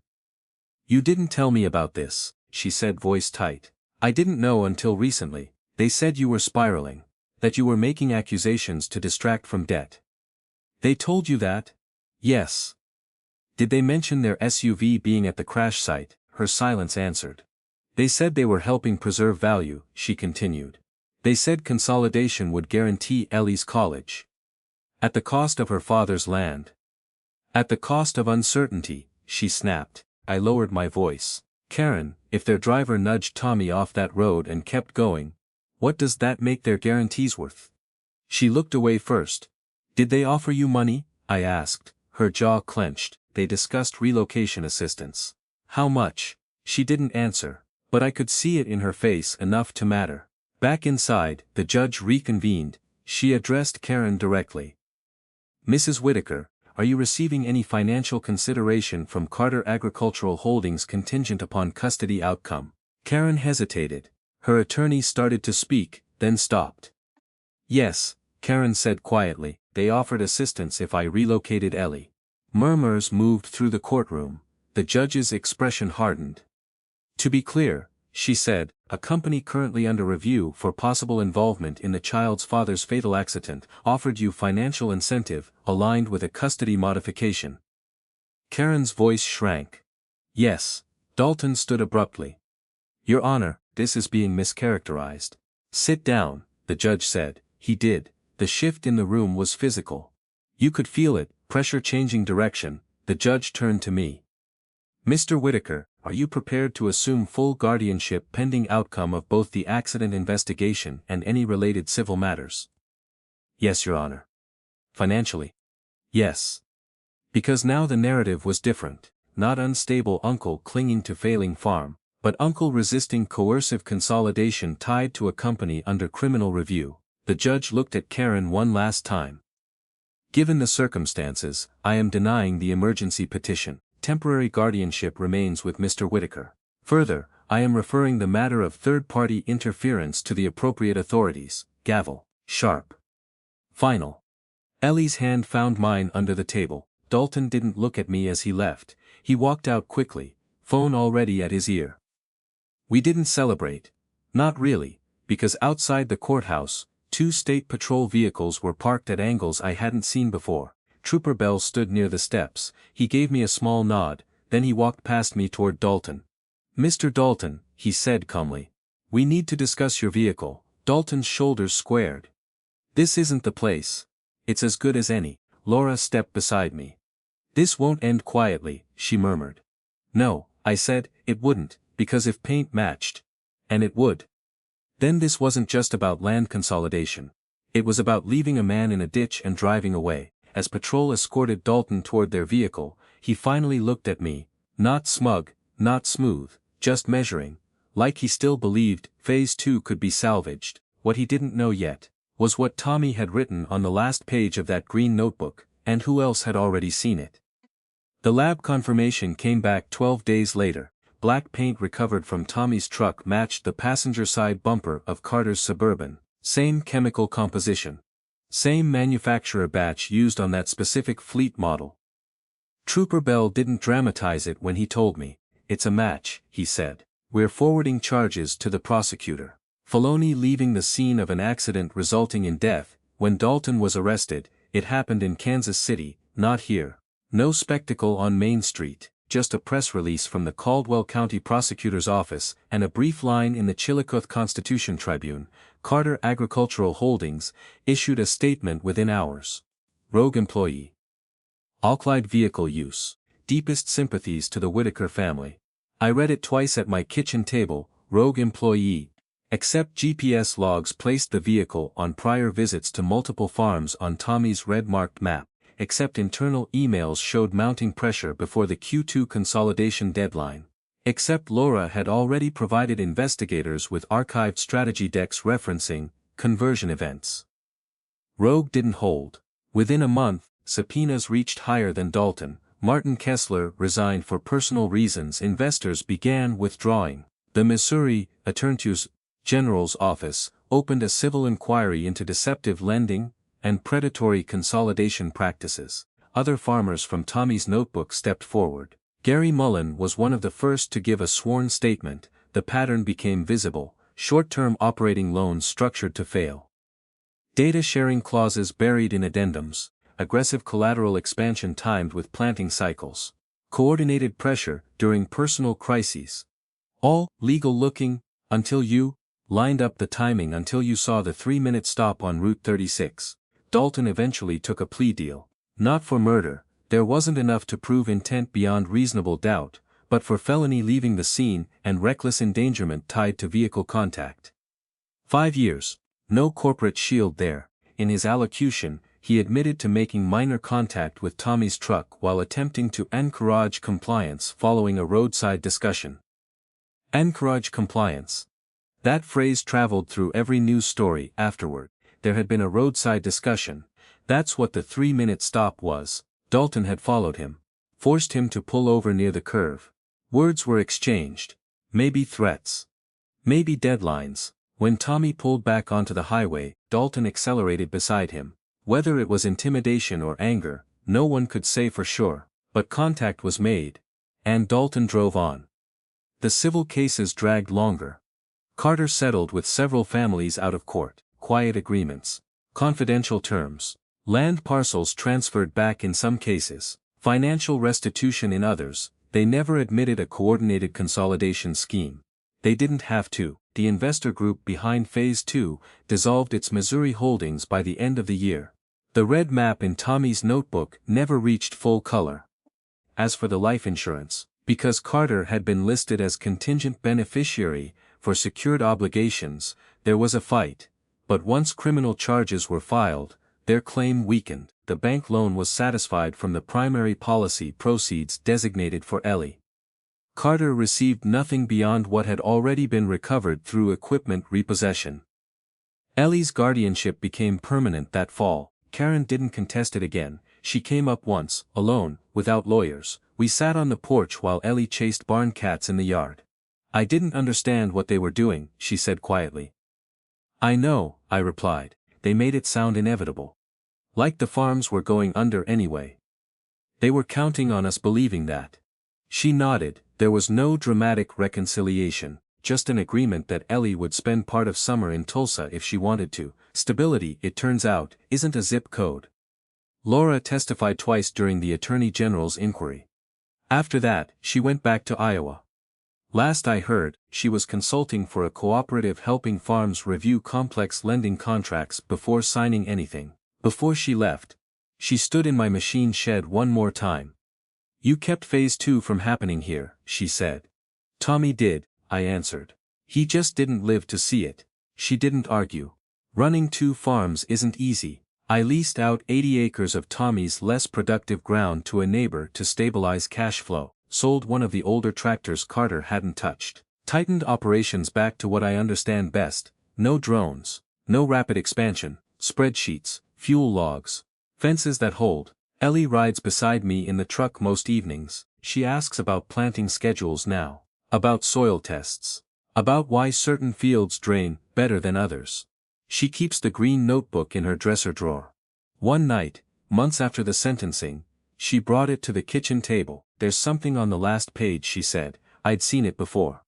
"You didn't tell me about this," she said, voice tight. "I didn't know until recently. They said you were spiraling. That you were making accusations to distract from debt." "They told you that?" "Yes." "Did they mention their SUV being at the crash site?" Her silence answered. "They said they were helping preserve value," she continued. "They said consolidation would guarantee Ellie's college. At the cost of her father's land. At the cost of uncertainty," she snapped. I lowered my voice. "Karen, if their driver nudged Tommy off that road and kept going, what does that make their guarantees worth?" She looked away first. "Did they offer you money?" I asked, her jaw clenched. "They discussed relocation assistance." "How much?" She didn't answer, but I could see it in her face enough to matter. Back inside, the judge reconvened. She addressed Karen directly. "Mrs. Whitaker, are you receiving any financial consideration from Carter Agricultural Holdings contingent upon custody outcome?" Karen hesitated. Her attorney started to speak, then stopped. "Yes," Karen said quietly, "they offered assistance if I relocated Ellie." Murmurs moved through the courtroom. The judge's expression hardened. "To be clear," she said, "a company currently under review for possible involvement in the child's father's fatal accident offered you financial incentive aligned with a custody modification." Karen's voice shrank. "Yes." Dalton stood abruptly. "Your Honor, this is being mischaracterized." "Sit down," the judge said. He did. The shift in the room was physical. You could feel it, pressure changing direction. The judge turned to me. "Mr. Whitaker, are you prepared to assume full guardianship pending outcome of both the accident investigation and any related civil matters?" "Yes, Your Honor." "Financially?" "Yes." Because now the narrative was different. Not unstable uncle clinging to failing farm, but uncle resisting coercive consolidation tied to a company under criminal review. The judge looked at Karen one last time. "Given the circumstances, I am denying the emergency petition. Temporary guardianship remains with Mr. Whitaker. Further, I am referring the matter of third-party interference to the appropriate authorities." Gavel. Sharp. Final. Ellie's hand found mine under the table. Dalton didn't look at me as he left. He walked out quickly, phone already at his ear. We didn't celebrate. Not really, because outside the courthouse, 2 state patrol vehicles were parked at angles I hadn't seen before. Trooper Bell stood near the steps. He gave me a small nod, then he walked past me toward Dalton. "Mr. Dalton," he said calmly. "We need to discuss your vehicle." Dalton's shoulders squared. "This isn't the place. It's as good as any." Laura stepped beside me. "This won't end quietly," she murmured. "No," I said, "it wouldn't, because if paint matched. And it would. Then this wasn't just about land consolidation. It was about leaving a man in a ditch and driving away." As patrol escorted Dalton toward their vehicle, he finally looked at me, not smug, not smooth, just measuring, like he still believed Phase 2 could be salvaged. What he didn't know yet was what Tommy had written on the last page of that green notebook, and who else had already seen it. The lab confirmation came back 12 days later. Black paint recovered from Tommy's truck matched the passenger side bumper of Carter's Suburban. Same chemical composition. Same manufacturer batch used on that specific fleet model. Trooper Bell didn't dramatize it when he told me. "It's a match," he said. "We're forwarding charges to the prosecutor." Filoni leaving the scene of an accident resulting in death. When Dalton was arrested, it happened in Kansas City, not here. No spectacle on Main Street, just a press release from the Caldwell County Prosecutor's Office and a brief line in the Chillicothe Constitution Tribune. Carter Agricultural Holdings issued a statement within hours. Rogue employee. Alclide vehicle use. Deepest sympathies to the Whitaker family. I read it twice at my kitchen table. Rogue employee. Except GPS logs placed the vehicle on prior visits to multiple farms on Tommy's red-marked map. Except internal emails showed mounting pressure before the Q2 consolidation deadline. Except Laura had already provided investigators with archived strategy decks referencing conversion events. Rogue didn't hold. Within a month, subpoenas reached higher than Dalton. Martin Kessler resigned for personal reasons. Investors began withdrawing. The Missouri Attorney General's office opened a civil inquiry into deceptive lending and predatory consolidation practices. Other farmers from Tommy's notebook stepped forward. Gary Mullen was one of the first to give a sworn statement. The pattern became visible: short-term operating loans structured to fail. Data sharing clauses buried in addendums. Aggressive collateral expansion timed with planting cycles. Coordinated pressure during personal crises. All legal looking, until you lined up the timing until you saw the 3-minute stop on Route 36. Dalton eventually took a plea deal. Not for murder, there wasn't enough to prove intent beyond reasonable doubt, but for felony leaving the scene and reckless endangerment tied to vehicle contact. 5 years. No corporate shield there. In his allocution, he admitted to making minor contact with Tommy's truck while attempting to encourage compliance following a roadside discussion. Encourage compliance. That phrase traveled through every news story afterward. There had been a roadside discussion. That's what the 3-minute stop was. Dalton had followed him. Forced him to pull over near the curve. Words were exchanged. Maybe threats. Maybe deadlines. When Tommy pulled back onto the highway, Dalton accelerated beside him. Whether it was intimidation or anger, no one could say for sure, but contact was made. And Dalton drove on. The civil cases dragged longer. Carter settled with several families out of court. Quiet agreements. Confidential terms. Land parcels transferred back in some cases. Financial restitution in others. They never admitted a coordinated consolidation scheme. They didn't have to. The investor group behind Phase 2 dissolved its Missouri holdings by the end of the year. The red map in Tommy's notebook never reached full color. As for the life insurance, because Carter had been listed as contingent beneficiary for secured obligations, there was a fight. But once criminal charges were filed, their claim weakened. The bank loan was satisfied from the primary policy proceeds designated for Ellie. Carter received nothing beyond what had already been recovered through equipment repossession. Ellie's guardianship became permanent that fall. Karen didn't contest it again. She came up once, alone, without lawyers. We sat on the porch while Ellie chased barn cats in the yard. I didn't understand what they were doing, she said quietly. I know, I replied. They made it sound inevitable. Like the farms were going under anyway. They were counting on us believing that. She nodded. There was no dramatic reconciliation, just an agreement that Ellie would spend part of summer in Tulsa if she wanted to. Stability, it turns out, isn't a zip code. Laura testified twice during the Attorney General's inquiry. After that, she went back to Iowa. Last I heard, she was consulting for a cooperative helping farms review complex lending contracts before signing anything. Before she left, she stood in my machine shed one more time. You kept Phase 2 from happening here, she said. Tommy did, I answered. He just didn't live to see it. She didn't argue. Running 2 farms isn't easy. I leased out 80 acres of Tommy's less productive ground to a neighbor to stabilize cash flow, sold one of the older tractors Carter hadn't touched, tightened operations back to what I understand best: no drones, no rapid expansion, spreadsheets, fuel logs, fences that hold. Ellie rides beside me in the truck most evenings. She asks about planting schedules now, about soil tests, about why certain fields drain better than others. She keeps the green notebook in her dresser drawer. One night, months after the sentencing, she brought it to the kitchen table. There's something on the last page, she said. I'd seen it before.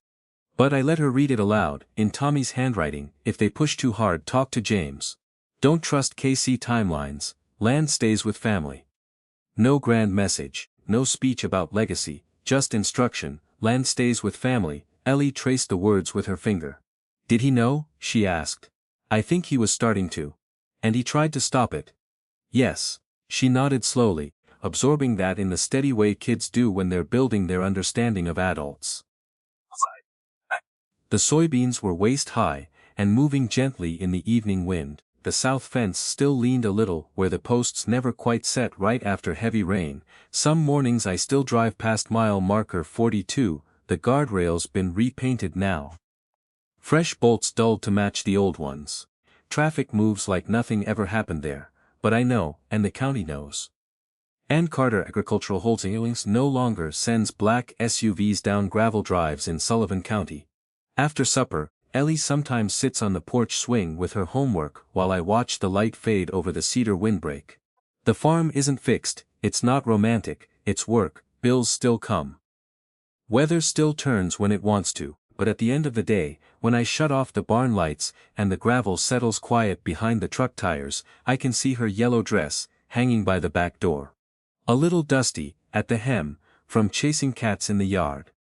But I let her read it aloud, in Tommy's handwriting. If they push too hard, talk to James. Don't trust KC timelines. Land stays with family. No grand message, no speech about legacy, just instruction. Land stays with family. Ellie traced the words with her finger. Did he know? She asked. I think he was starting to. And he tried to stop it. Yes. She nodded slowly, absorbing that in the steady way kids do when they're building their understanding of adults. The soybeans were waist high, and moving gently in the evening wind. The south fence still leaned a little where the posts never quite set right after heavy rain. Some mornings I still drive past mile marker 42, the guardrails been repainted now. Fresh bolts dulled to match the old ones. Traffic moves like nothing ever happened there, but I know, and the county knows. Ann Carter Agricultural Holdings no longer sends black SUVs down gravel drives in Sullivan County. After supper, Ellie sometimes sits on the porch swing with her homework while I watch the light fade over the cedar windbreak. The farm isn't fixed, it's not romantic, it's work, bills still come. Weather still turns when it wants to, but at the end of the day, when I shut off the barn lights and the gravel settles quiet behind the truck tires, I can see her yellow dress, hanging by the back door. A little dusty, at the hem, from chasing cats in the yard.